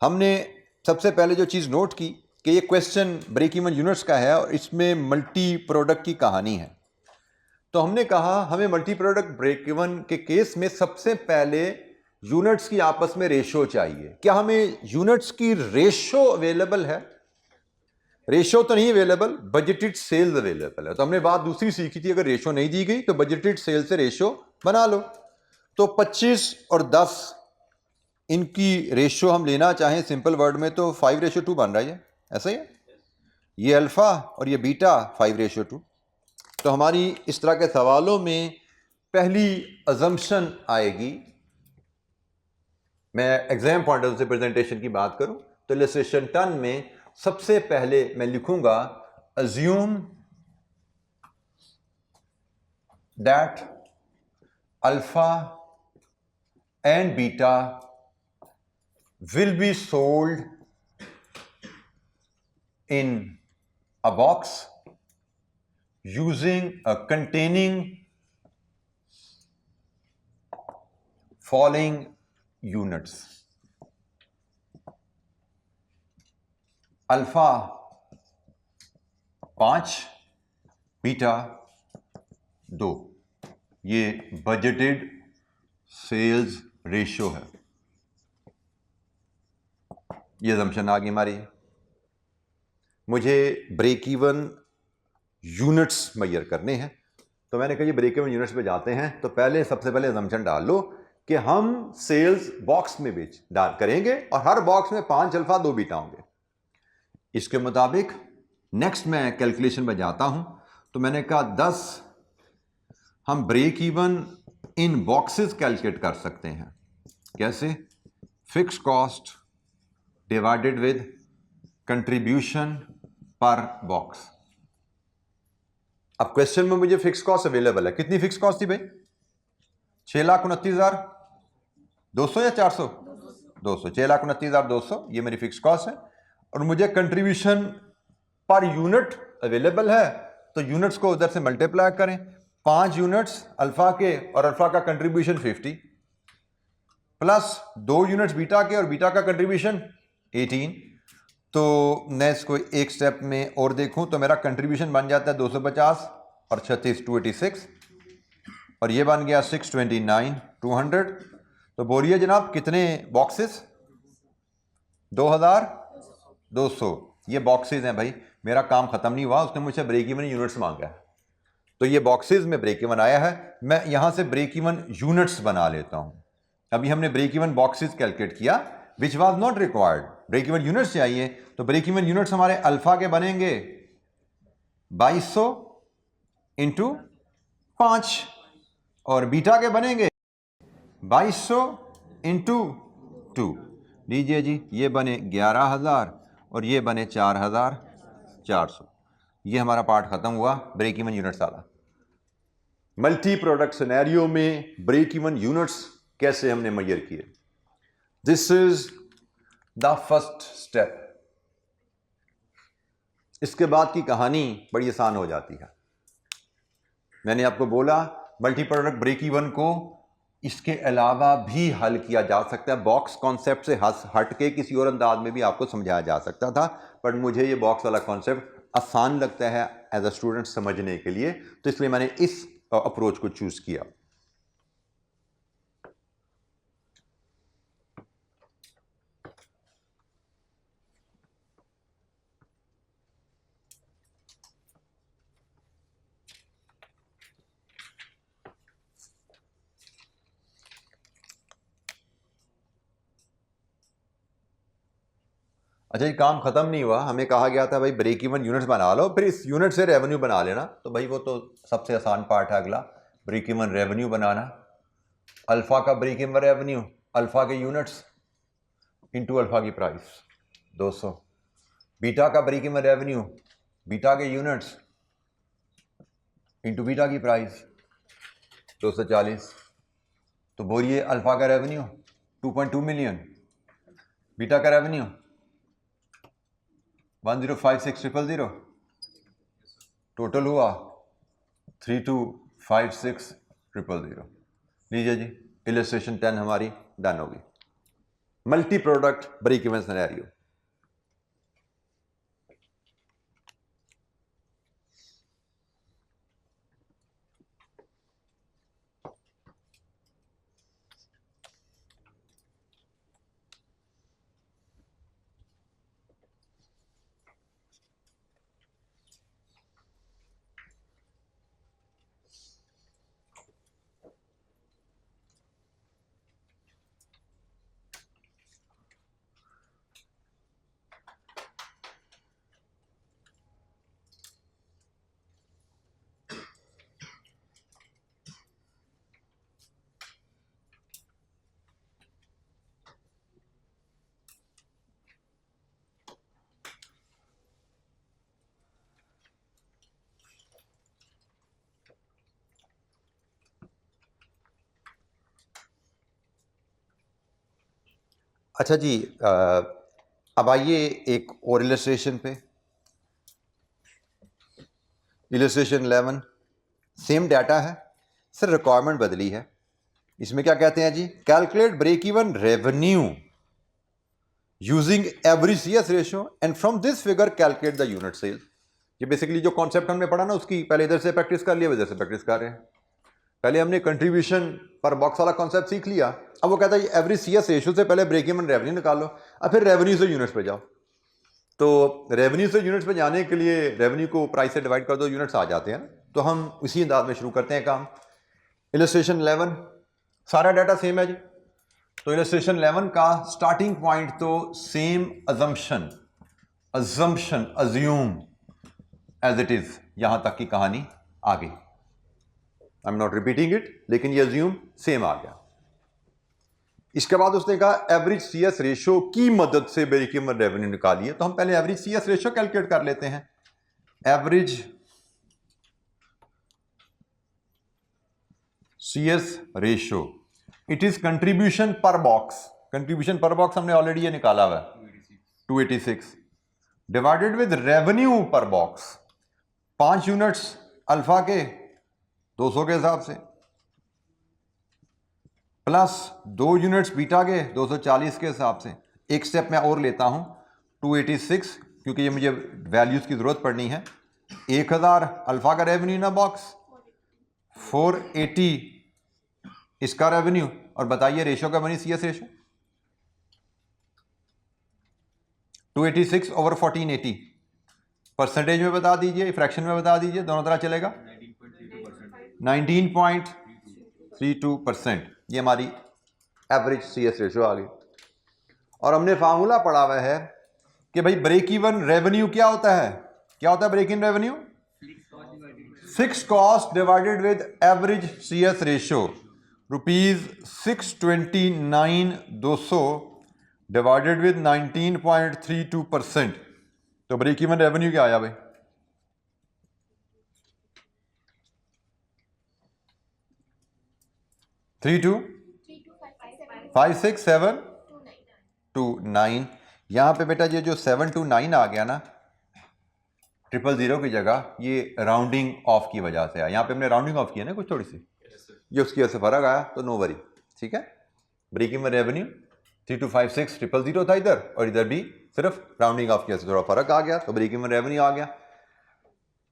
हमने सबसे पहले जो चीज़ नोट की कि ये क्वेश्चन ब्रेक इवन यूनिट्स का है और इसमें मल्टी प्रोडक्ट की कहानी है। तो हमने कहा हमें मल्टी प्रोडक्ट ब्रेक इवन के केस में सबसे पहले यूनिट्स की आपस में रेशो चाहिए। क्या हमें यूनिट्स की रेशो अवेलेबल है? रेशो तो नहीं अवेलेबल, बजटेड सेल्स अवेलेबल है। तो हमने बात दूसरी सीखी थी, अगर रेशो नहीं दी गई तो बजटेड सेल से रेशो बना लो। तो 25 और 10 इनकी रेशो हम लेना चाहें सिंपल वर्ड में तो 5:2 बन रहा है, ऐसा ही है। ये अल्फा और ये बीटा 5:2। तो हमारी इस तरह के सवालों में पहली अजम्पशन आएगी, मैं एग्जाम पॉइंट ऑफ से प्रेजेंटेशन की बात करूं तो इलस्ट्रेशन 10 में सबसे पहले मैं लिखूंगा assume that alpha and beta will be sold in a box using containing following units. Alpha 5, beta 2, ये बजटेड सेल्स रेशियो है। ये असम्पशन आ गई हमारी। मुझे ब्रेक इवन यूनिट्स मेजर करने हैं, तो मैंने कहा ये ब्रेक इवन यूनिट्स पे जाते हैं तो पहले सबसे पहले असम्पशन डाल लो कि हम सेल्स बॉक्स में बेच डाल करेंगे और हर बॉक्स में 5 अल्फा 2 बीटा होंगे। इसके मुताबिक नेक्स्ट मैं कैलकुलेशन में जाता हूं तो मैंने कहा 10 हम break even in boxes calculate कर सकते हैं। कैसे? Fix cost divided with contribution per box. अब क्वेश्चन में मुझे फिक्स कॉस्ट अवेलेबल है। कितनी फिक्स कॉस्ट थी भाई? 6,29,200 या 400? 200। 6,29,200 ये मेरी फिक्स कॉस्ट है और मुझे कंट्रीब्यूशन पर यूनिट अवेलेबल है, तो यूनिट्स को उधर से मल्टीप्लाई करें। 5 यूनिट्स अल्फा के और अल्फा का कंट्रीब्यूशन 50 प्लस 2 यूनिट्स बीटा के और बीटा का कंट्रीब्यूशन 18। तो मैं इसको एक स्टेप में और देखूं तो मेरा कंट्रीब्यूशन बन जाता है 250 और 36 286 और ये बन गया 629 200। तो बोलिए जनाब कितने बॉक्सेस? 2200 ये बॉक्सेस हैं भाई। मेरा काम खत्म नहीं हुआ, उसने मुझसे ब्रेक इवन यूनिट्स मांगा है। तो ये बॉक्सेस में ब्रेक इवन आया है। मैं यहां से ब्रेक इवन यूनिट्स बना लेता हूं। अभी हमने ब्रेक इवन बॉक्सेस कैलकुलेट किया which was not required, break even units चाहिए। तो ब्रेक इवन यूनिट्स हमारे अल्फा के बनेंगे 2200 इंटू 5 और बीटा के बनेंगे 2200 इंटू 2। लीजिए जी, ये बने 11,000 और ये बने 4,400। ये हमारा पार्ट खत्म हुआ ब्रेक इवन यूनिट्स वाला। मल्टी प्रोडक्ट सिनेरियो में ब्रेक इवन यूनिट्स कैसे हमने मेजर किए, this is the first step. इसके बाद की कहानी बड़ी आसान हो जाती है। मैंने आपको बोला मल्टी प्रोडक्ट ब्रेक इवन को इसके अलावा भी हल किया जा सकता है। बॉक्स कॉन्सेप्ट से हट के किसी और अंदाज में भी आपको समझाया जा सकता था, बट मुझे ये बॉक्स वाला कॉन्सेप्ट आसान लगता है एज अ स्टूडेंट समझने के लिए, तो इसलिए मैंने इस अप्रोच को चूज किया। अच्छा, ये काम खत्म नहीं हुआ। हमें कहा गया था भाई ब्रेक इवन यूनिट्स बना लो, फिर इस यूनिट से रेवेन्यू बना लेना। तो भाई वो तो सबसे आसान पार्ट है अगला, ब्रेक इवन रेवेन्यू बनाना। अल्फा का ब्रेक इवन रेवेन्यू अल्फा के यूनिट्स इंटू अल्फा की प्राइस 200। बीटा का ब्रेक इवन रेवेन्यू बीटा के यूनिट्स इंटू बीटा की प्राइस 240। तो बोलिए अल्फा का रेवेन्यू 2.2 मिलियन, बीटा का रेवेन्यू 1,056,000, टोटल हुआ 3,256,000। लीजिए जी, इलस्ट्रेशन 10 हमारी डन होगी। Multi product break even scenario. अच्छा जी, अब आइए एक और इलस्ट्रेशन पे। इलस्ट्रेशन 11, सेम डाटा है, सर रिक्वायरमेंट बदली है। इसमें क्या कहते हैं जी, calculate break even revenue using average CS ratio and from this figure calculate the unit sales. ये बेसिकली जो कॉन्सेप्ट हमने पढ़ा ना, उसकी पहले इधर से प्रैक्टिस कर लिया, इधर से प्रैक्टिस कर रहे हैं। पहले हमने कंट्रीब्यूशन पर बॉक्स वाला कॉन्सेप्ट सीख लिया। अब वो कहता है एवरेज सीएस रेशियो से पहले ब्रेक इवन रेवेन्यू निकालो, अब फिर रेवेन्यू से यूनिट्स पे जाओ। तो रेवेन्यू से यूनिट्स पे जाने के लिए रेवेन्यू को प्राइस से डिवाइड कर दो, यूनिट्स आ जाते हैं। तो हम उसी अंदाज में शुरू करते हैं काम। इलस्ट्रेशन 11, सारा डाटा सेम है जी। तो इलस्ट्रेशन 11 का स्टार्टिंग पॉइंट तो same assumption assume as it is, यहां तक की कहानी आ गई। I am not repeating it, लेकिन ये अज्यूम सेम आ गया। इसके बाद उसने कहा एवरेज सीएस रेशियो की मदद से ब्रेक इवन रेवेन्यू निकालिए। तो हम पहले एवरेज सीएस रेशियो कैलकुलेट कर लेते हैं। Average CS ratio, it is contribution per box. Contribution per box हमने ऑलरेडी ये निकाला हुआ है 286 डिवाइडेड विद रेवेन्यू पर बॉक्स। 5 यूनिट्स अल्फा के 200 के हिसाब से, प्लस 2 यूनिट्स बीटा के 240 के हिसाब से। एक स्टेप मैं और लेता हूं 286, क्योंकि ये मुझे वैल्यूज की जरूरत पड़नी है। 1000 अल्फा का रेवेन्यू ना बॉक्स, 480 इसका रेवेन्यू, और बताइए रेशियो का बनी सीएस रेशियो 286 ओवर 1480। परसेंटेज में बता दीजिए, फ्रैक्शन में बता दीजिए, दोनों तरह चलेगा। 19.32%, ये हमारी एवरेज CS रेशो आ गई। और हमने फार्मूला पढ़ा हुआ है कि भाई ब्रेक इवन रेवेन्यू क्या होता है, क्या होता है break even revenue? Fix cost divided with average CS ratio, ₹629,200 divided with 19.32%। तो ब्रेक इवन रेवेन्यू क्या आया भाई? 3256,729। यहाँ पे बेटा ये जो 729 आ गया ना 000 की जगह, ये राउंडिंग ऑफ की वजह से आया। यहाँ पे हमने राउंडिंग ऑफ किया ना कुछ थोड़ी सी, ये उसकी वजह से फर्क आया, तो नो वरी, ठीक है। ब्रेक इवन रेवेन्यू 3256,000 था इधर, और इधर भी सिर्फ राउंडिंग ऑफ की वजह से थोड़ा फर्क आ गया, तो ब्रेक इवन रेवेन्यू आ गया।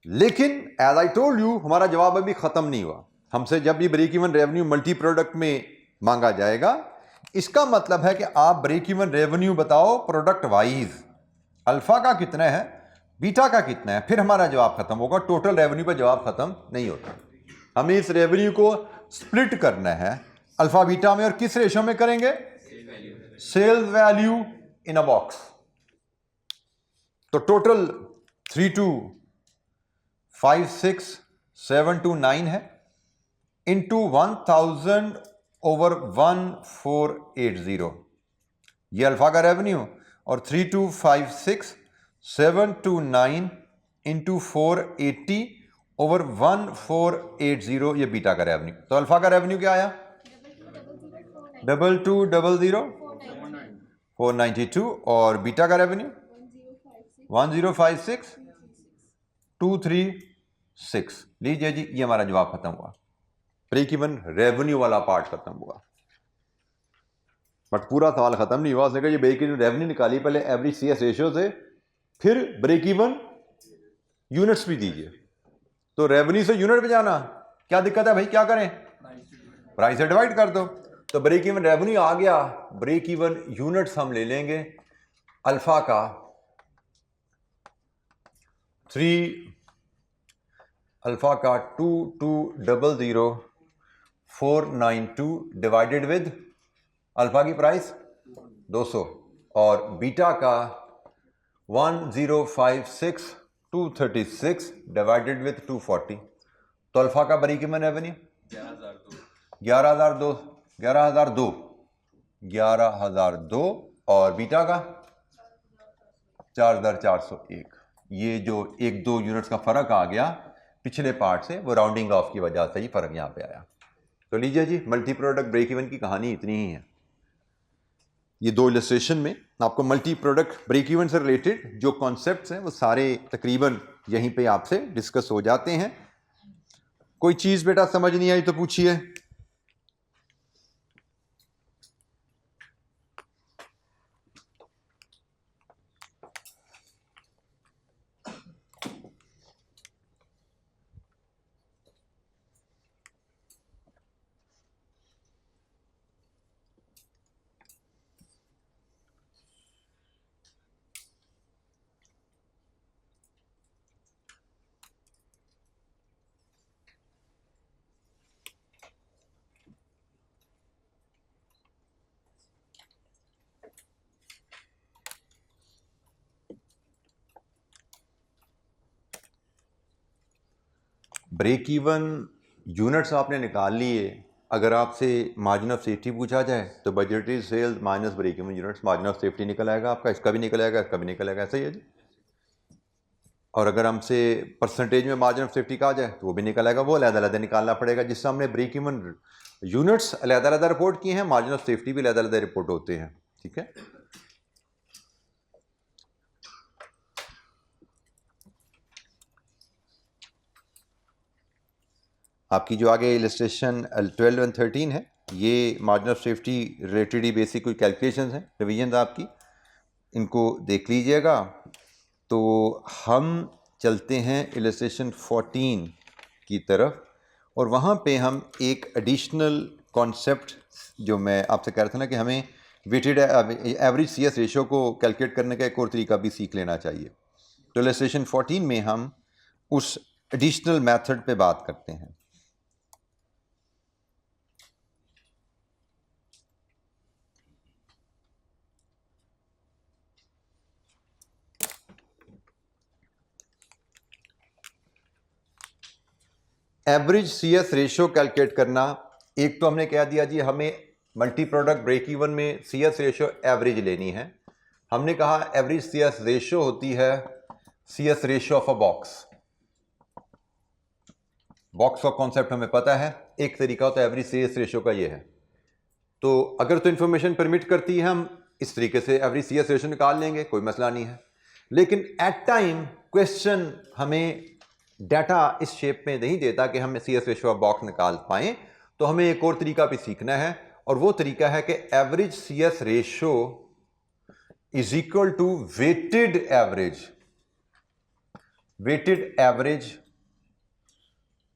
लेकिन एज आई टोल्ड यू, हमारा जवाब अभी खत्म नहीं हुआ। हमसे जब भी break even revenue multi product में मांगा जाएगा, इसका मतलब है कि आप ब्रेक इवन रेवेन्यू बताओ प्रोडक्ट वाइज, अल्फा का कितना है, बीटा का कितना है, फिर हमारा जवाब खत्म होगा। टोटल रेवेन्यू पर जवाब खत्म नहीं होता। हमें इस रेवेन्यू को स्प्लिट करना है अल्फा बीटा में, और किस रेशो में करेंगे? Sales value in a box. तो टोटल 3256,729 है, इंटू 1000 ओवर 1480, ये अल्फा का रेवेन्यू, और 3256,729 इंटू 480 ओवर 1480 ये बीटा का रेवेन्यू। तो अल्फा का रेवेन्यू क्या आया? 2200,492, और बीटा का रेवेन्यू 1056,236। लीजिए जी, ये हमारा जवाब खत्म हुआ। ब्रेक इवन रेवेन्यू वाला पार्ट खत्म हुआ, बट पूरा सवाल खत्म नहीं हुआ। उसने कहा ये ब्रेक इवन रेवेन्यू निकाली, पहले एवरेज CS रेशियो से, फिर ब्रेक इवन यूनिट्स भी दीजिए। तो रेवेन्यू से यूनिट पे जाना क्या दिक्कत है भाई? क्या करें? प्राइस से डिवाइड कर दो। तो ब्रेक इवन रेवेन्यू आ गया, ब्रेक इवन यूनिट्स हम ले लेंगे अल्फा का 2200,492 डिवाइडेड विद अल्फा की प्राइस 200, और बीटा का 1056,236 डिवाइडेड विद 240। तो अल्फा का ब्रेक इवन रेवेन्यू 11,002 और बीटा का 4,401। ये जो 1-2 यूनिट्स का फर्क आ गया पिछले पार्ट से, वो राउंडिंग ऑफ की वजह से ही फर्क यहाँ पे आया। तो लीजिए जी, मल्टी प्रोडक्ट ब्रेक इवन की कहानी इतनी ही है। ये 2 इलस्ट्रेशन में आपको मल्टी प्रोडक्ट ब्रेक इवन से रिलेटेड जो कॉन्सेप्ट्स हैं वो सारे तकरीबन यहीं पे आपसे डिस्कस हो जाते हैं। कोई चीज़ बेटा समझ नहीं आई तो पूछिए। ब्रेक इवन यूनिट्स आपने निकाल लिए। अगर आपसे मार्जिन ऑफ सेफ्टी पूछा जाए तो budgetary sales minus break even units, margin of safety निकल आएगा आपका, इसका भी निकल आएगा, इसका भी निकल आएगा, ऐसा ही है जी। और अगर हमसे परसेंटेज में मार्जिन ऑफ सेफ्टी कहा जाए तो वो भी निकल आएगा, वो अलग-अलग निकालना पड़ेगा। जिससे हमने ब्रेक इवन यूनिट्स अलग-अलग रिपोर्ट किए हैं, मार्जिन ऑफ सेफ्टी भी अलग-अलग रिपोर्ट होते हैं, ठीक है। आपकी जो आगे इलस्ट्रेशन 12 और 13 है, ये margin of safety related he basic कोई कैलकुलेशन हैं, रिवीजन आपकी, इनको देख लीजिएगा। तो हम चलते हैं इलस्ट्रेशन 14 की तरफ, और वहाँ पे हम एक एडिशनल कॉन्सेप्ट जो मैं आपसे कह रहा था ना कि हमें वेटेड एवरेज CS रेशो को कैलकुलेट करने का एक और तरीका भी सीख लेना चाहिए। तो इलस्ट्रेशन 14 में हम उस एडिशनल मेथड पे बात करते हैं। एवरेज CS रेशियो कैलकुलेट करना, एक तो हमने कह दिया जी हमें मल्टी प्रोडक्ट ब्रेक इवन में CS रेशियो एवरेज लेनी है। हमने कहा एवरेज CS रेशियो होती है CS ratio of a box. Box का कॉन्सेप्ट हमें पता है, एक तरीका होता है एवरेज CS रेशियो का, ये है। तो अगर तो इंफॉर्मेशन परमिट करती है हम इस तरीके से एवरेज CS रेशियो निकाल लेंगे, कोई मसला नहीं है। लेकिन एट टाइम क्वेश्चन हमें डाटा इस शेप में नहीं देता कि हम CS रेशियो ऑफ बॉक्स निकाल पाएं, तो हमें एक और तरीका भी सीखना है, और वो तरीका है कि average CS ratio is equal to weighted average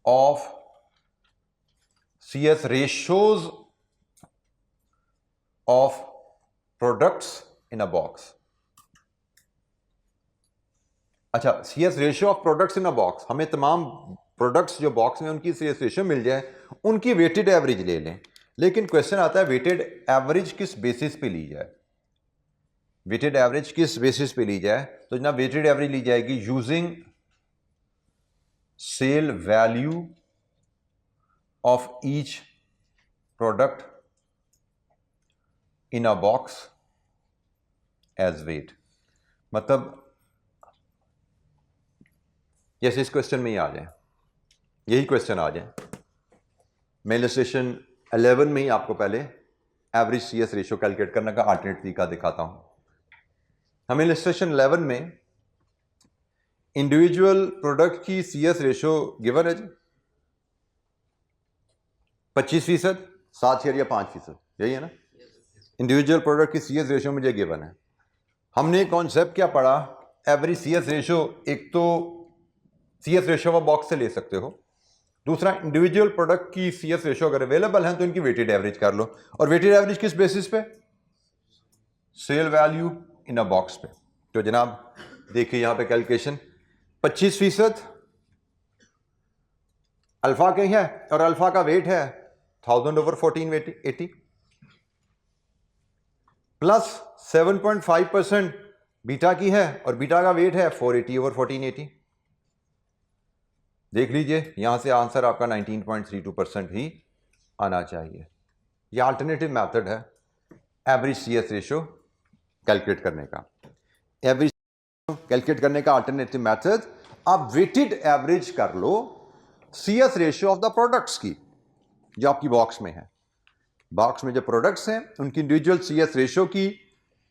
of CS ratios of products in a box। अच्छा, CS ratio of products in a box, हमें तमाम प्रोडक्ट्स जो बॉक्स में उनकी CS रेशियो मिल जाए, उनकी वेटेड एवरेज ले लें। लेकिन क्वेश्चन आता है वेटेड एवरेज किस बेसिस पे ली जाए, वेटेड एवरेज किस बेसिस पे ली जाए? तो जनाब वेटेड एवरेज ली जाएगी using sale value of each product in a box as weight. मतलब जैसे इस क्वेश्चन में ही आ जाए, यही क्वेश्चन आ जाए, मैं इलस्ट्रेशन 11 में ही आपको पहले एवरेज CS रेशियो कैलकुलेट करने का अल्टरनेट तरीका दिखाता हूं। हमें इलस्ट्रेशन 11 में इंडिविजुअल प्रोडक्ट की CS रेशियो गिवन है जी 25%, 7 शेयर या 5%, यही है ना। इंडिविजुअल प्रोडक्ट की CS रेशियो मुझे गिवन है। हमने कॉन्सेप्ट क्या पढ़ा, एवरेज CS रेशियो, एक तो CS रेशियो ऑफ बॉक्स से ले सकते हो, दूसरा इंडिविजुअल प्रोडक्ट की CS रेशियो अगर अवेलेबल है तो इनकी वेटेड एवरेज कर लो। और वेटेड एवरेज किस बेसिस पे? Sale value in a box पे। तो जनाब देखिए यहां पे कैलकुलेशन, 25% अल्फा के है और अल्फा का वेट है 1000/1480 प्लस 7.5% बीटा की है और बीटा का वेट है 480/1480। देख लीजिए यहां से आंसर आपका 19.32% ही आना चाहिए। यह अल्टरनेटिव मेथड है एवरेज CS रेशियो कैलकुलेट करने का। एवरेज कैलकुलेट करने का अल्टरनेटिव मेथड, आप वेटेड एवरेज कर लो CS ratio of the products की जो आपकी बॉक्स में है। बॉक्स में जो प्रोडक्ट्स हैं उनकी इंडिविजुअल CS रेशियो की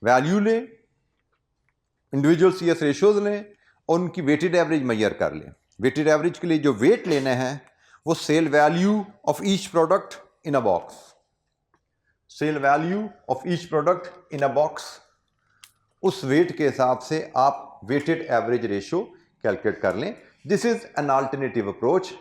वैल्यू लें, इंडिविजुअल CS रेशियोज लें और उनकी वेटेड एवरेज मेजर कर लें। वेटेड एवरेज के लिए जो वेट लेना है वो sale value of each product in a box, sale value of each product in a box, उस वेट के हिसाब से आप वेटेड एवरेज रेशियो कैलकुलेट कर लें। This is an alternative approach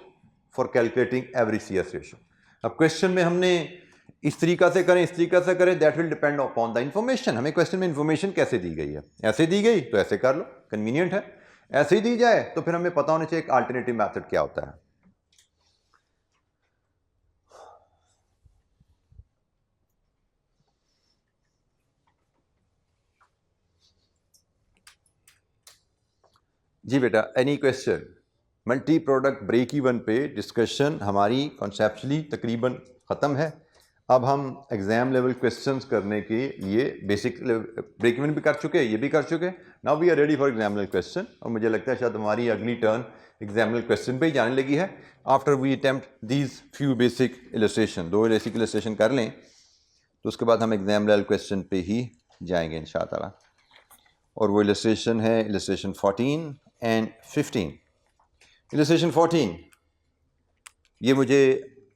for calculating average CS ratio. अब question में हमने इस तरीका से करें, इस तरीका से करें, that will depend upon the information. हमें क्वेश्चन में इंफॉर्मेशन कैसे दी गई है, ऐसे दी गई तो ऐसे कर लो, कन्वीनियंट है। ऐसे ही दी जाए तो फिर हमें पता होना चाहिए एक अल्टरनेटिव मेथड क्या होता है। जी बेटा, any question? Multi product break even पे डिस्कशन हमारी कॉन्सेप्चुअली तकरीबन ख़त्म है। अब हम एग्जाम लेवल क्वेश्चंस करने के लिए बेसिक ब्रेक इवन भी कर चुके, ये भी कर चुके। Now we are ready for exam level question, और मुझे लगता है शायद हमारी अगली टर्न एग्जाम लेवल क्वेश्चन पे ही जाने लगी है। After we attempt these few basic illustration, 2 basic illustration कर लें तो उसके बाद हम एग्जाम लेवल क्वेश्चन पे ही जाएंगे इंशाअल्लाह। और वो इलस्ट्रेशन है इलस्ट्रेशन 14 एंड 15। इलस्ट्रेशन 14 ये मुझे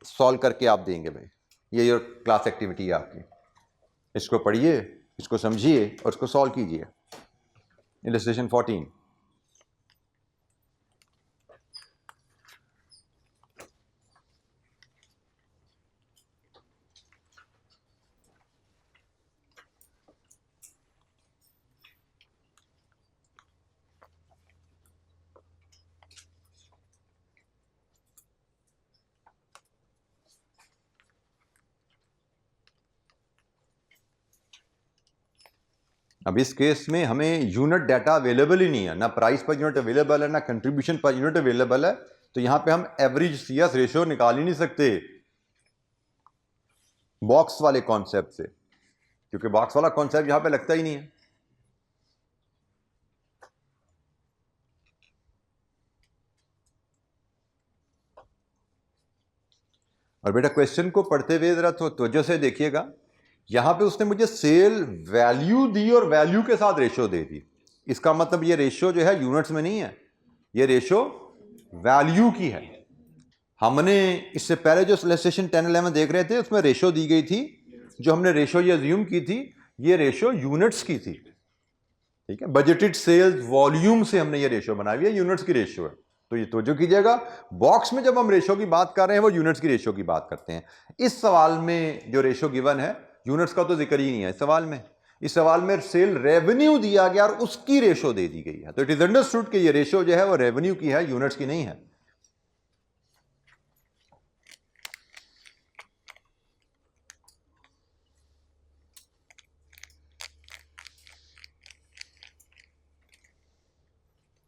सॉल्व करके आप देंगे भाई, ये योर क्लास एक्टिविटी है आपकी। इसको पढ़िए, इसको समझिए और इसको सॉल्व कीजिए। इलस्ट्रेशन 14, अब इस केस में हमें यूनिट डाटा अवेलेबल ही नहीं है, ना प्राइस पर यूनिट अवेलेबल है, ना कंट्रीब्यूशन पर यूनिट अवेलेबल है। तो यहां पे हम एवरेज CS रेशियो निकाल ही नहीं सकते बॉक्स वाले कॉन्सेप्ट से, क्योंकि बॉक्स वाला कॉन्सेप्ट यहां पे लगता ही नहीं है। और बेटा क्वेश्चन को पढ़ते हुए जरा तो तवज्जो से देखिएगा, यहां पे उसने मुझे सेल वैल्यू दी और वैल्यू के साथ रेशियो दे दी। इसका मतलब ये रेशियो जो है यूनिट्स में नहीं है, ये रेशियो वैल्यू की है। हमने इससे पहले जो इलस्ट्रेशन 10-11 देख रहे थे उसमें रेशियो दी गई थी, जो हमने रेशियो ये अज्यूम की थी ये रेशियो यूनिट्स की थी, ठीक है। बजटेड सेल्स वॉल्यूम से हमने ये रेशियो बनाई हुई है, यूनिट्स की रेशियो है। तो ये तो जो कीजिएगा, बॉक्स में जब हम रेशियो की बात कर रहे हैं वो यूनिट्स की रेशियो की बात करते हैं। इस सवाल में जो रेशियो गिवन है यूनिट्स का तो जिक्र ही नहीं है इस सवाल में। इस सवाल में सेल रेवेन्यू दिया गया और उसकी रेशियो दे दी गई है, तो इट इज अंडरस्टूड कि ये रेशियो जो है वो रेवेन्यू की है, यूनिट्स की नहीं है।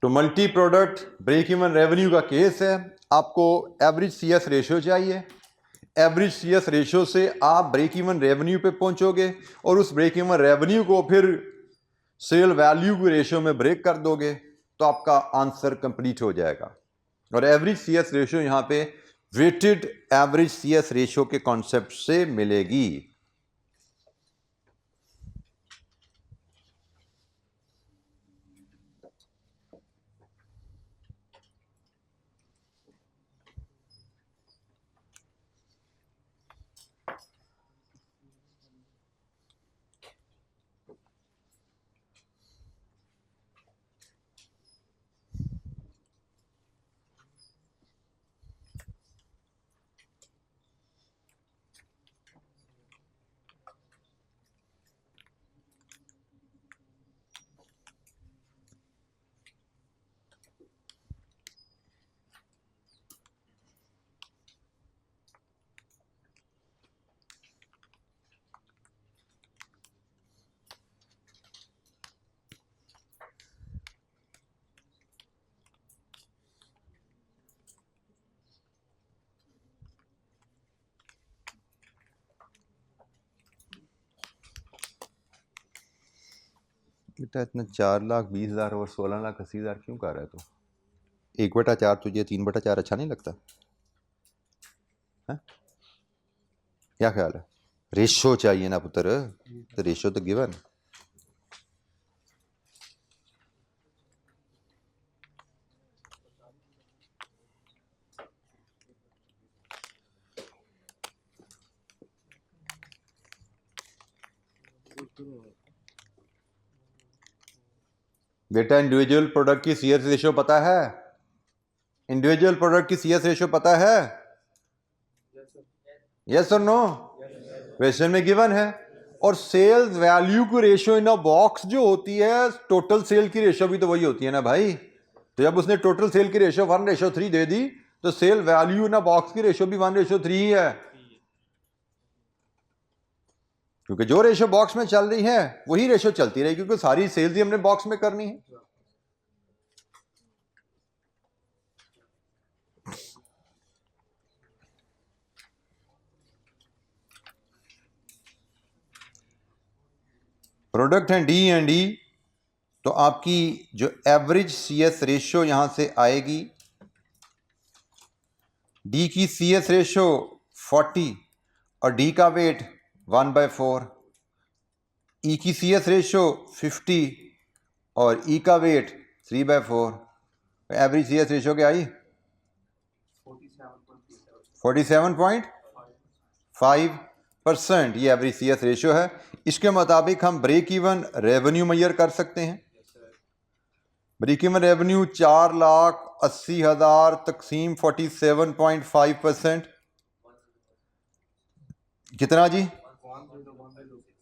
तो multi product break even revenue का केस है, आपको एवरेज CS रेशियो चाहिए। एवरेज CS रेशियो से आप ब्रेक इवन रेवेन्यू पे पहुंचोगे और उस ब्रेक इवन रेवेन्यू को फिर सेल वैल्यू की रेशियो में ब्रेक कर दोगे तो आपका आंसर कंप्लीट हो जाएगा। और एवरेज CS रेशियो यहां पे वेटेड एवरेज CS रेशियो के कॉन्सेप्ट से मिलेगी। बेटा इतना 4,20,000 और 16,80,000 क्यों कर रहा है? तो 1/4 तुझे 3/4 अच्छा नहीं लगता है? क्या ख्याल है? रेशो चाहिए ना पुत्र, तो रेशो तो गिवन। बेटा इंडिविजुअल प्रोडक्ट की CS रेशियो पता है? इंडिविजुअल प्रोडक्ट की CS रेशियो पता है? यस और नो? क्वेश्चन में गिवन है। और सेल्स वैल्यू की रेशियो इन अ बॉक्स जो होती है, टोटल सेल की रेशियो भी तो वही होती है ना भाई। तो जब उसने टोटल सेल की रेशियो 1:3 दे दी तो sale value in a box की रेशियो भी 1:3 ही है, क्योंकि जो रेशियो बॉक्स में चल रही है वही रेशियो चलती रहेगी, क्योंकि सारी सेल्स ही हमने बॉक्स में करनी है। प्रोडक्ट है D&E, तो आपकी जो एवरेज CS रेशियो यहां से आएगी, D की CS रेशियो 40 और D का वेट 1/4, E की CS रेशियो 50 और E का वेट 3/4। एवरेज CS रेशियो क्या आई? 47.5%। ये एवरेज CS रेशियो है। इसके मुताबिक हम ब्रेक इवन रेवेन्यू मेजर कर सकते हैं। ब्रेक इवन रेवेन्यू 4,80,000 तकसीम 47.5%, कितना जी?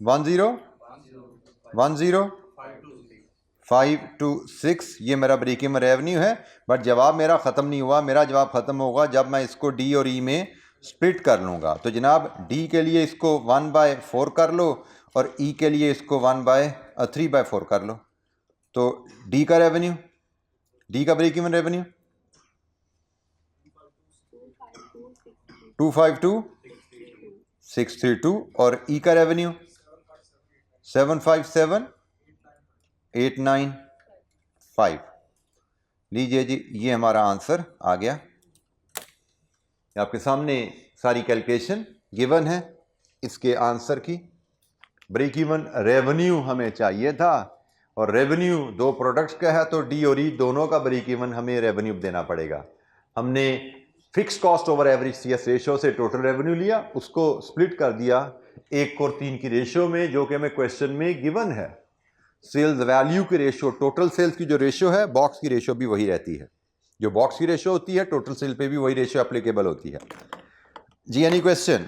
10,526। ये मेरा ब्रेक इवन रेवेन्यू है। बट जवाब मेरा ख़त्म नहीं हुआ, मेरा जवाब ख़त्म होगा जब मैं इसको D और E में स्प्लिट कर लूँगा। तो जनाब D के लिए इसको 1/4 कर लो और E के लिए इसको 3/4 कर लो। तो D का रेवेन्यू, D का ब्रेक इवन रेवेन्यू 252,632 और ई का रेवेन्यू 757,895। लीजिए जी, ये हमारा आंसर आ गया। आपके सामने सारी कैलकुलेशन गिवन है इसके आंसर की। ब्रेक इवन रेवेन्यू हमें चाहिए था और रेवेन्यू दो प्रोडक्ट्स का है तो डी और ई दोनों का ब्रेक इवन हमें रेवेन्यू देना पड़ेगा। हमने fix cost over average CS ratio से टोटल रेवेन्यू लिया, उसको स्प्लिट कर दिया 1:3 की रेशियो में, जो कि हमें क्वेश्चन में गिवन है। सेल्स वैल्यू की रेशियो टोटल सेल्स की जो रेशियो है, बॉक्स की रेशियो भी वही रहती है। जो बॉक्स की रेशियो होती है टोटल सेल पे भी वही रेशियो एप्लीकेबल होती है जी। Any question?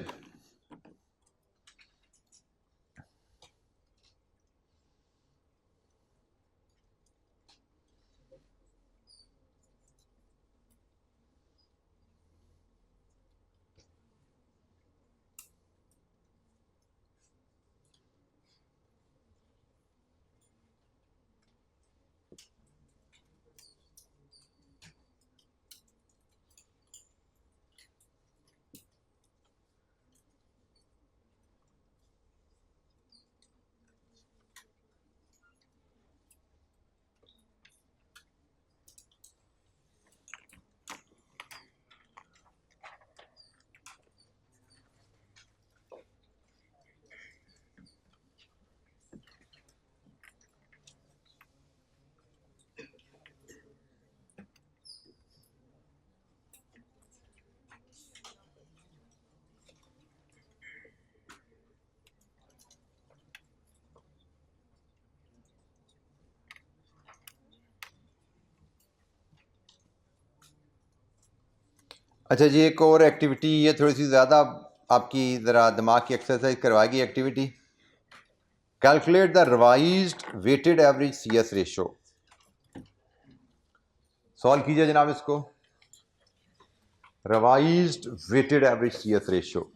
अच्छा जी, एक और एक्टिविटी, ये थोड़ी सी ज़्यादा आपकी ज़रा दिमाग की एक्सरसाइज करवाएगी activity. Calculate the revised weighted average CS ratio. Solve कीजिए जनाब इसको। Revised weighted average CS ratio.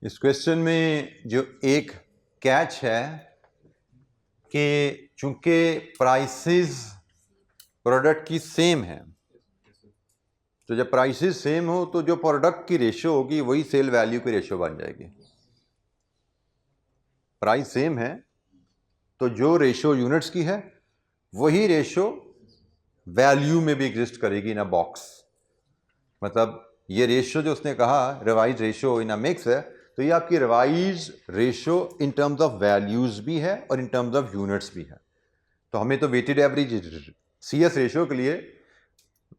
इस क्वेश्चन में जो एक कैच है कि चूंकि प्राइसेस प्रोडक्ट की सेम है, तो जब प्राइसेस सेम हो तो जो प्रोडक्ट की रेशियो होगी वही सेल वैल्यू की रेशियो बन जाएगी। प्राइस सेम है तो जो रेशियो यूनिट्स की है वही रेशियो वैल्यू में भी एग्जिस्ट करेगी इन अ बॉक्स। मतलब ये रेशियो जो उसने कहा revise ratio in a mix है, तो ये आपकी revise ratio in terms of values भी है और इन टर्म्स ऑफ यूनिट्स भी है। तो हमें तो वेटेड एवरेज सीएस रेशियो के लिए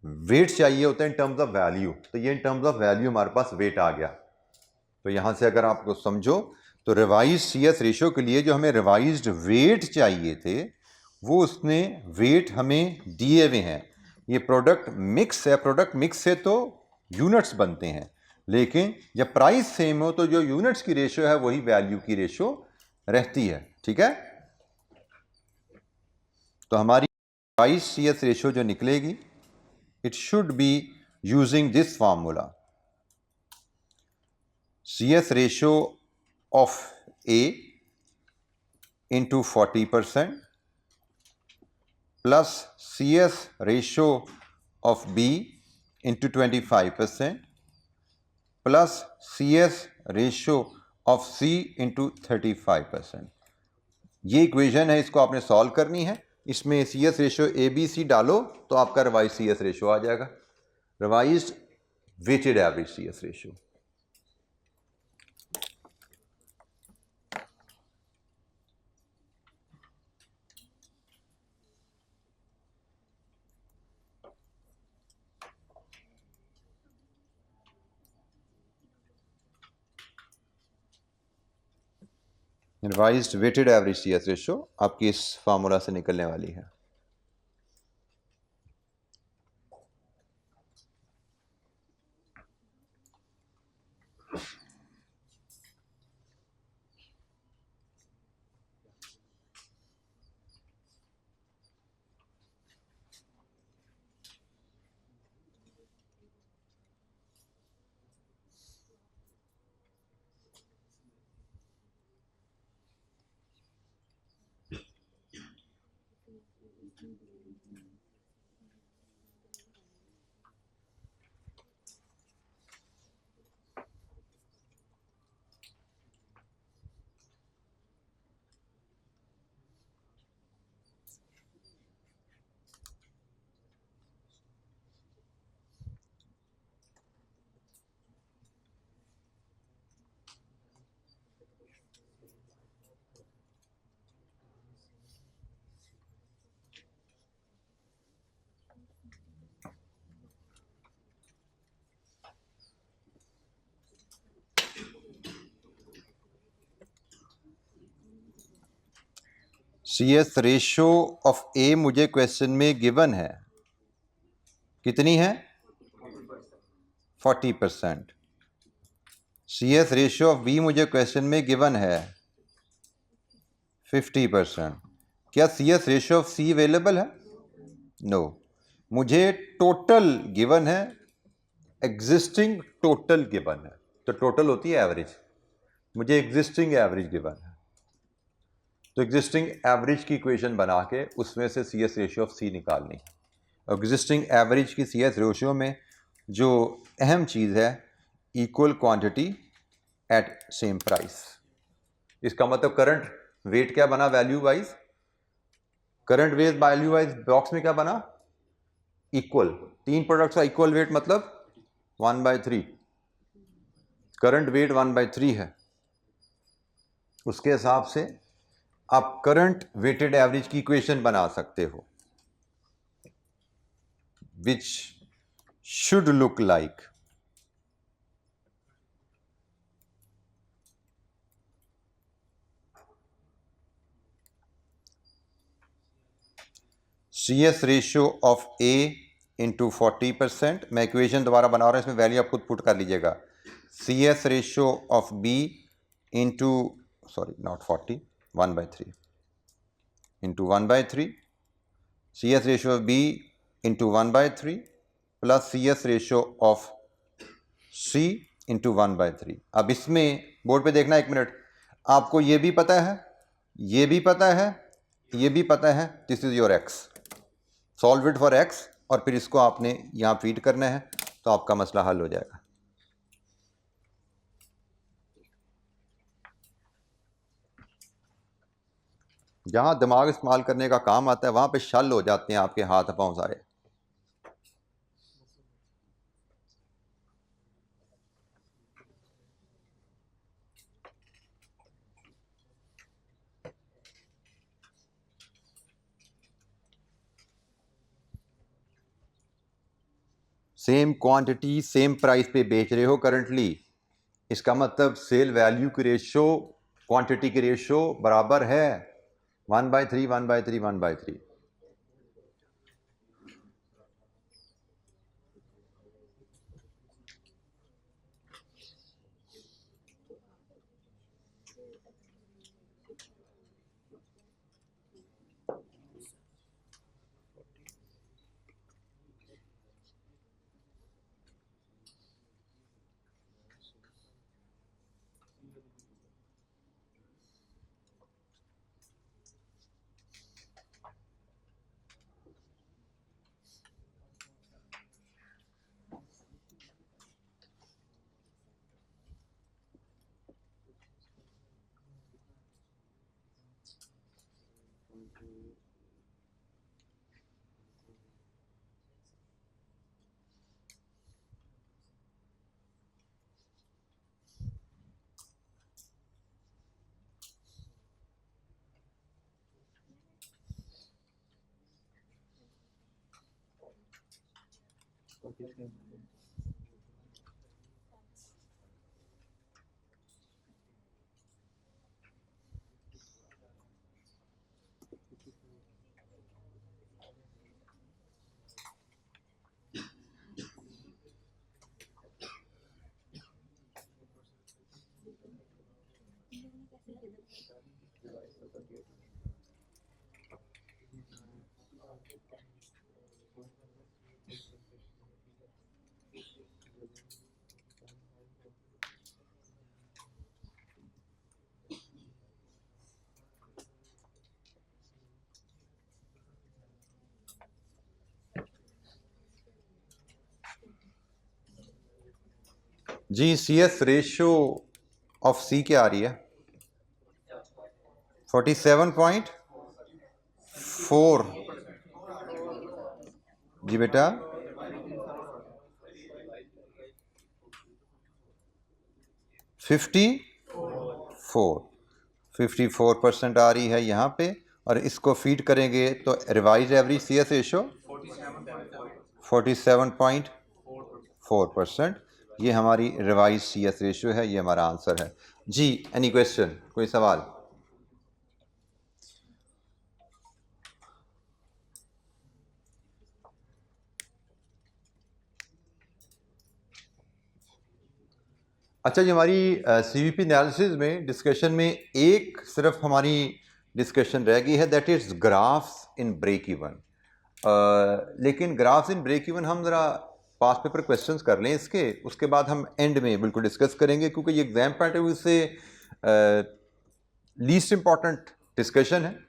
वेट चाहिए होता है इन टर्म्स ऑफ वैल्यू, तो ये इन टर्म्स ऑफ वैल्यू हमारे पास वेट आ गया। तो यहां से अगर आपको समझो तो रिवाइज सीएस रेशियो के लिए जो हमें रिवाइज्ड वेट चाहिए थे वो उसने वेट हमें दिए हुए हैं। ये प्रोडक्ट मिक्स है, प्रोडक्ट मिक्स से तो यूनिट्स बनते हैं, लेकिन जब प्राइस सेम हो तो जो यूनिट्स की रेशियो है वही वैल्यू की रेशियो रहती है। ठीक है, तो हमारी प्राइस CS रेशियो जो निकलेगी, it should be using this formula, CS ratio of A into 40% plus CS ratio of B into 25% plus CS ratio of C into 35%। ये इक्वेशन है, इसको आपने सॉल्व करनी है। इसमें CS रेशियो ABC डालो तो आपका रिवाइज CS रेशियो आ जाएगा, revised weighted average CS ratio. Revised weighted average CS ratio आपकी इस फार्मूला से निकलने वाली है। CS रेशियो ऑफ A मुझे क्वेश्चन में गिवन है, कितनी है? 40%। CS रेशियो ऑफ B मुझे क्वेश्चन में गिवन है 50%। क्या CS ratio of C available है? नो। मुझे टोटल गिवन है, एग्जिस्टिंग टोटल गिवन है, तो टोटल होती है एवरेज, मुझे एग्जिस्टिंग एवरेज गिवन है, तो एग्जिस्टिंग एवरेज की इक्वेशन बना के उसमें से CS रेशियो ऑफ C निकालनी है। एग्जिस्टिंग एवरेज की CS रेशियो में जो अहम चीज़ है, equal quantity eight same price. इसका मतलब करंट वेट क्या बना value wise, current weight value wise box में क्या बना? इक्वल। तीन प्रोडक्ट्स का इक्वल वेट मतलब 1/3, करंट वेट 1/3 है। उसके हिसाब से आप करंट वेटेड एवरेज की इक्वेशन बना सकते हो, which should look like CS ratio of A into 40%। मैं इक्वेशन दोबारा बना रहा हूं, इसमें वैल्यू आप खुद पुट कर लीजिएगा। CS ratio of B into, sorry not 40, 1/3 into 1/3, CS ratio of B into 1/3 plus CS ratio of C into 1/3। अब इसमें बोर्ड पे देखना, एक मिनट, आपको ये भी पता है, ये भी पता है, ये भी पता है, this is your x, solve it for x, और फिर इसको आपने यहाँ फीड करना है तो आपका मसला हल हो जाएगा। जहाँ दिमाग इस्तेमाल करने का काम आता है वहाँ पे शल हो जाते हैं आपके हाथ पांव सारे। सेम क्वांटिटी सेम प्राइस पे बेच रहे हो करंटली, इसका मतलब सेल वैल्यू की रेशियो क्वांटिटी की रेशियो बराबर है, 1/3 1/3 1/3। जी CS रेशियो ऑफ C क्या आ रही है? 47.4। जी बेटा 54% आ रही है यहाँ पे, और इसको फीड करेंगे तो रिवाइज एवरेज CS रेशियो 47.4%। ये हमारी रिवाइज CS रेशियो है, ये हमारा आंसर है जी। एनी क्वेश्चन, कोई सवाल? अच्छा जी, हमारी CVP एनालिसिस में डिस्कशन में एक सिर्फ हमारी डिस्कशन रह गई है, that is graphs in break even. लेकिन ग्राफ्स इन ब्रेक इवन हम ज़रा पास पेपर क्वेश्चंस कर लें इसके, उसके बाद हम एंड में बिल्कुल डिस्कस करेंगे, क्योंकि ये एग्जाम पॉइंट ऑफ व्यू से लीस्ट इम्पॉर्टेंट डिस्कशन है।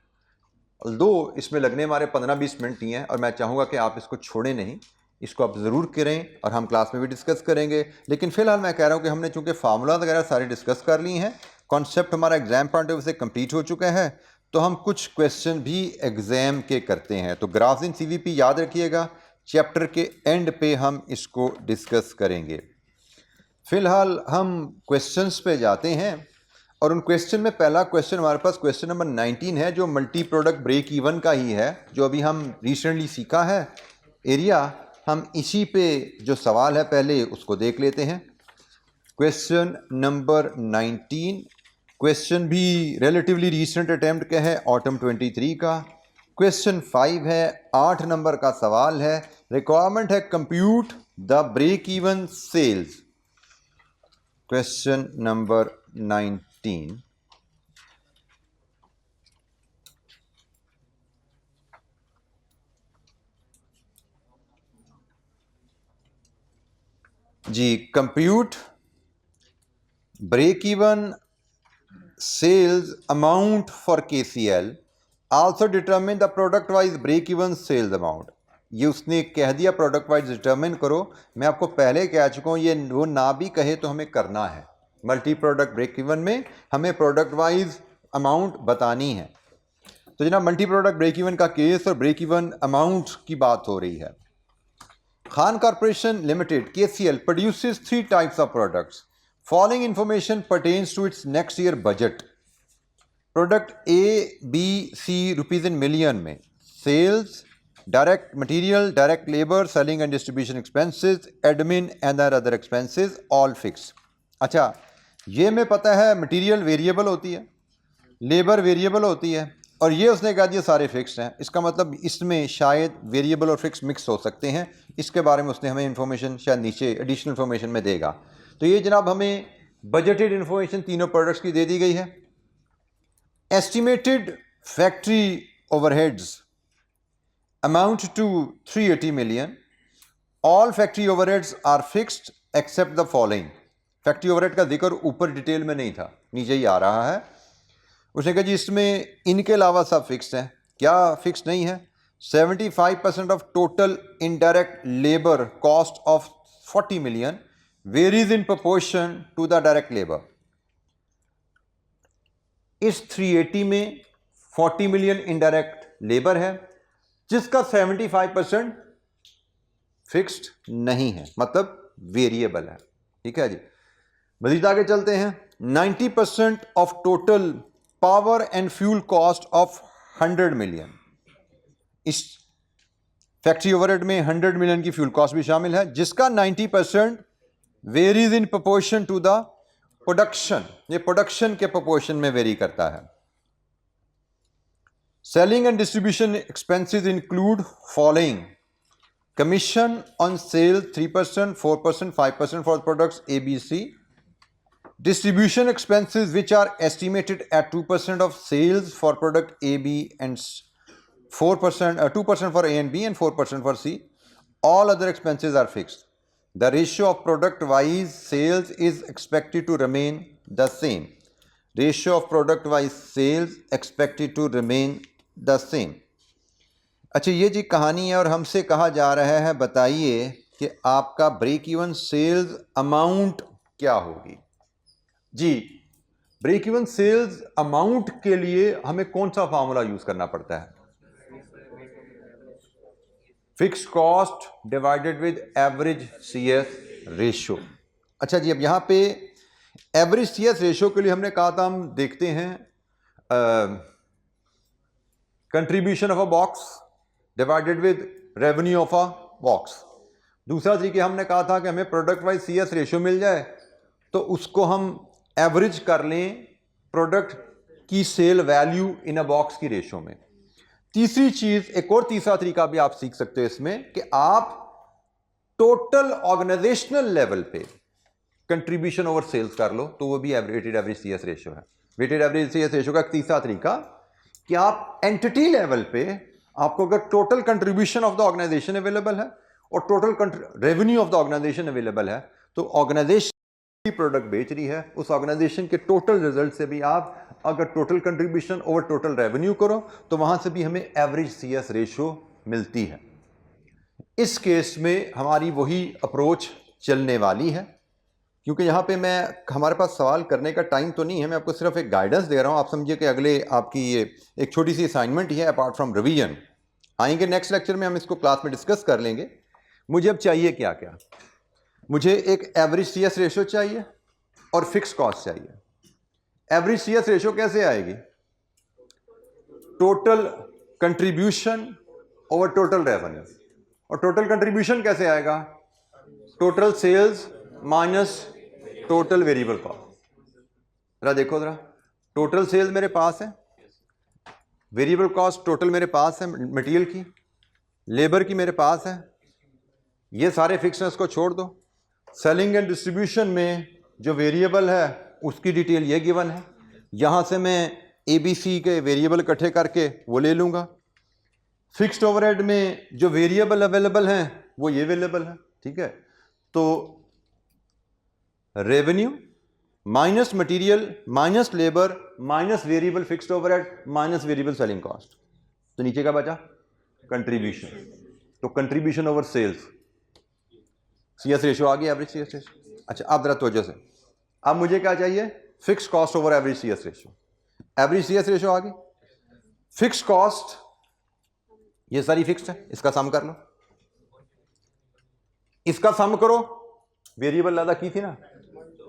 दो इसमें लगने हमारे 15-20 मिनट ही हैं, और मैं चाहूँगा कि आप इसको छोड़ें नहीं, इसको आप ज़रूर करें, और हम क्लास में भी डिस्कस करेंगे। लेकिन फ़िलहाल मैं कह रहा हूँ कि हमने चूँकि फार्मूला वगैरह सारे डिस्कस कर ली हैं, कॉन्सेप्ट हमारा एग्जाम पॉइंट ऑफ व्यू से कंप्लीट हो चुका है, तो हम कुछ क्वेश्चन भी एग्ज़ाम के करते हैं। तो ग्राफ्स इन CVP याद रखिएगा, चैप्टर के एंड पे हम इसको डिस्कस करेंगे। फ़िलहाल हम क्वेश्चंस पे जाते हैं, और उन क्वेश्चन में पहला क्वेश्चन हमारे पास क्वेश्चन नंबर 19 है, जो मल्टी प्रोडक्ट ब्रेक इवन का ही है, जो अभी हम रिसेंटली सीखा है एरिया। हम इसी पे जो सवाल है पहले उसको देख लेते हैं। क्वेश्चन नंबर 19, क्वेश्चन भी रिलेटिवली रीसेंट अटैम्प्ट का है, ऑटम 23 का। क्वेश्चन 5 है, 8 नंबर का सवाल है। रिक्वायरमेंट है compute the break even sales. Question number 19। जी, compute break even sales amount for KCL, also determine the product wise break even sales amount. ये उसने कह दिया प्रोडक्ट वाइज डिटरमिन करो, मैं आपको पहले कह चुका हूँ ये वो ना भी कहे तो हमें करना है। मल्टी प्रोडक्ट ब्रेक इवन में हमें प्रोडक्ट वाइज अमाउंट बतानी है। तो जनाब मल्टी प्रोडक्ट ब्रेक इवन का केस और ब्रेक इवन अमाउंट की बात हो रही है। Khan corporation limited KCL produces 3 types of products. Following information pertains to its next year budget. Product ABC rupees in million में, sales, direct material, direct labour, selling and distribution expenses, admin and other expenses, all fix. अच्छा, ये हमें पता है material variable होती है, labour variable होती है, और ये उसने कहा ये सारे फिक्स्ड हैं, इसका मतलब इसमें शायद वेरिएबल और फिक्स मिक्स हो सकते हैं। इसके बारे में उसने हमें इन्फॉर्मेशन शायद नीचे एडिशनल इन्फॉर्मेशन में देगा। तो ये जनाब हमें बजटेड इन्फॉर्मेशन तीनों प्रोडक्ट्स की दे दी गई है। Estimated factory overheads amount to 380 million. All factory overheads are fixed except the following. Factory overhead का जिक्र ऊपर डिटेल में नहीं था, नीचे ही आ रहा है। उसने कहा जी इसमें इनके अलावा सब फिक्स्ड हैं। क्या फिक्स नहीं है? 75% of total indirect labour cost of 40 million varies in proportion to the direct labour. इस 380 में 40 मिलियन इनडायरेक्ट लेबर है जिसका 75% फिक्स्ड नहीं है, मतलब वेरिएबल है। ठीक है जी, मजीद आगे चलते हैं। 90% of total power and fuel cost of 100 million. इस फैक्ट्री ओवरहेड में 100 मिलियन की फ्यूल कॉस्ट भी शामिल है जिसका 90% varies in proportion to the production. ये प्रोडक्शन के प्रोपोर्शन में वेरी करता है। Selling and distribution expenses include following: commission on sale 3%, 4%, 5% for products A B C. Distribution expenses which are estimated at 2% of sales for product A, B and 4%, 2% for A and B and 4% for C. All other expenses are fixed. The ratio of product wise sales is expected to remain the same. Ratio of product wise sales expected to remain the same. अच्छा, ये जी कहानी है और हमसे कहा जा रहा है बताइए कि आपका ब्रेक इवन सेल्स अमाउंट क्या होगी। जी, ब्रेक इवन सेल्स अमाउंट के लिए हमें कौन सा फार्मूला यूज करना पड़ता है? Fix cost divided with average CS ratio. अच्छा जी, अब यहां पे एवरेज सीएस रेशियो के लिए हमने कहा था हम देखते हैं contribution of a box divided with revenue of a box. दूसरा तरीके हमने कहा था कि हमें प्रोडक्ट वाइज सीएस रेशियो मिल जाए तो उसको हम एवरेज कर लें प्रोडक्ट की sale value in a box की रेशियो में। तीसरी चीज, एक और तीसरा तरीका भी आप सीख सकते हो इसमें कि आप टोटल ऑर्गेनाइजेशनल लेवल पे कंट्रीब्यूशन ओवर सेल्स कर लो तो वो भी वेटेड एवरेज सीएस रेशियो है। वेटेड एवरेज सीएस रेशियो का तीसरा तरीका कि आप एंटिटी लेवल पे आपको अगर total contribution of the organization available है और total revenue of the organization available है तो ऑर्गेनाइजेशन प्रोडक्ट बेच रही है, उस ऑर्गेनाइजेशन के टोटल रिजल्ट से भी आप अगर total contribution over total revenue करो तो वहां से भी हमें एवरेज सीएस रेशियो मिलती है। इस केस में हमारी वही अप्रोच चलने वाली है, क्योंकि यहां पे हमारे पास सवाल करने का टाइम तो नहीं है, मैं आपको सिर्फ एक गाइडेंस दे रहा हूं। आप समझिए कि अगले आपकी ये एक छोटी सी असाइनमेंट ही है अपार्ट फ्रॉम रिवीजन। आएंगे नेक्स्ट लेक्चर में हम इसको क्लास में डिस्कस कर लेंगे। मुझे अब चाहिए क्या क्या? मुझे एक एवरेज सीएस रेशियो चाहिए और फिक्स कॉस्ट चाहिए। एवरेज सीएस रेशियो कैसे आएगी? Total contribution over total revenue. और टोटल कंट्रीब्यूशन कैसे आएगा? Total sales minus total variable cost. जरा देखो जरा, टोटल सेल्स मेरे पास है, वेरिएबल कॉस्ट टोटल मेरे पास है मटेरियल की, लेबर की मेरे पास है, ये सारे फिक्सनेस को छोड़ दो। सेलिंग एंड डिस्ट्रीब्यूशन में जो वेरिएबल है उसकी डिटेल ये गिवन है, यहाँ से मैं ABC के वेरिएबल इकट्ठे करके वो ले लूँगा। फिक्स्ड ओवरहेड में जो वेरिएबल अवेलेबल हैं वो ये अवेलेबल है। ठीक है, तो revenue minus material minus labour minus variable fixed overhead minus variable selling cost, तो नीचे का बचा कंट्रीब्यूशन। तो contribution over sales CS ratio आ गया, एवरेज सीएस रेशियो। अच्छा, अब जरा तवज्जो से, अब मुझे क्या चाहिए? Fix cost over average CS ratio. Average CS ratio आ गई। फिक्स कॉस्ट ये सारी फिक्स्ड है, इसका सम कर लो, इसका सम करो, वेरिएबल ज्यादा की थी ना,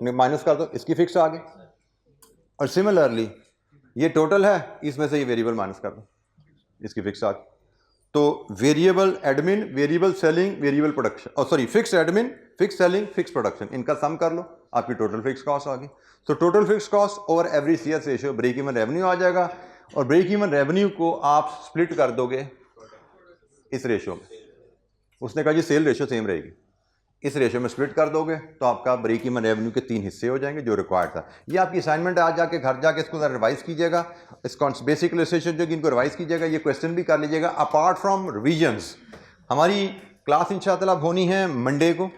माइनस कर दो, इसकी फिक्स आ गई। और सिमिलरली ये टोटल है, इसमें से ये वेरिएबल माइनस कर दो, इसकी फिक्स आ गई। तो variable admin, variable selling, variable production, और sorry fix admin, fix selling, fix production, इनका सम कर लो, आपकी टोटल फिक्स कॉस्ट आ गई। तो total fix cost over average CS ratio break even revenue आ जाएगा। और ब्रेक इवन रेवेन्यू को आप स्प्लिट कर दोगे इस रेशो में। उसने कहा जी सेल रेशो सेम रहेगी, इस रेशो में स्प्लिट कर दोगे तो आपका ब्रेक इवन रेवेन्यू के 3 हिस्से हो जाएंगे जो रिक्वायर्ड था। ये आपकी असाइनमेंट आज जाके घर जाके इसको रिवाइज कीजिएगा, इसको बेसिक इलस्ट्रेशन जो कि इनको रिवाइज कीजिएगा, ये क्वेश्चन भी कर लीजिएगा। अपार्ट फ्रॉम रिविजन्स हमारी क्लास इंशाअल्लाह होनी है मंडे को,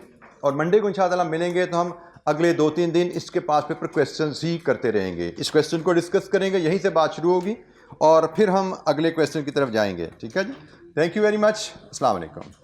और मंडे को इंशाअल्लाह मिलेंगे तो हम अगले 2-3 दिन इसके पास पेपर क्वेश्चन ही करते रहेंगे। इस क्वेश्चन को डिस्कस करेंगे, यहीं से बात शुरू होगी और फिर हम अगले क्वेश्चन की तरफ जाएंगे। ठीक है जी, थैंक यू वेरी मच, अस्सलाम वालेकुम।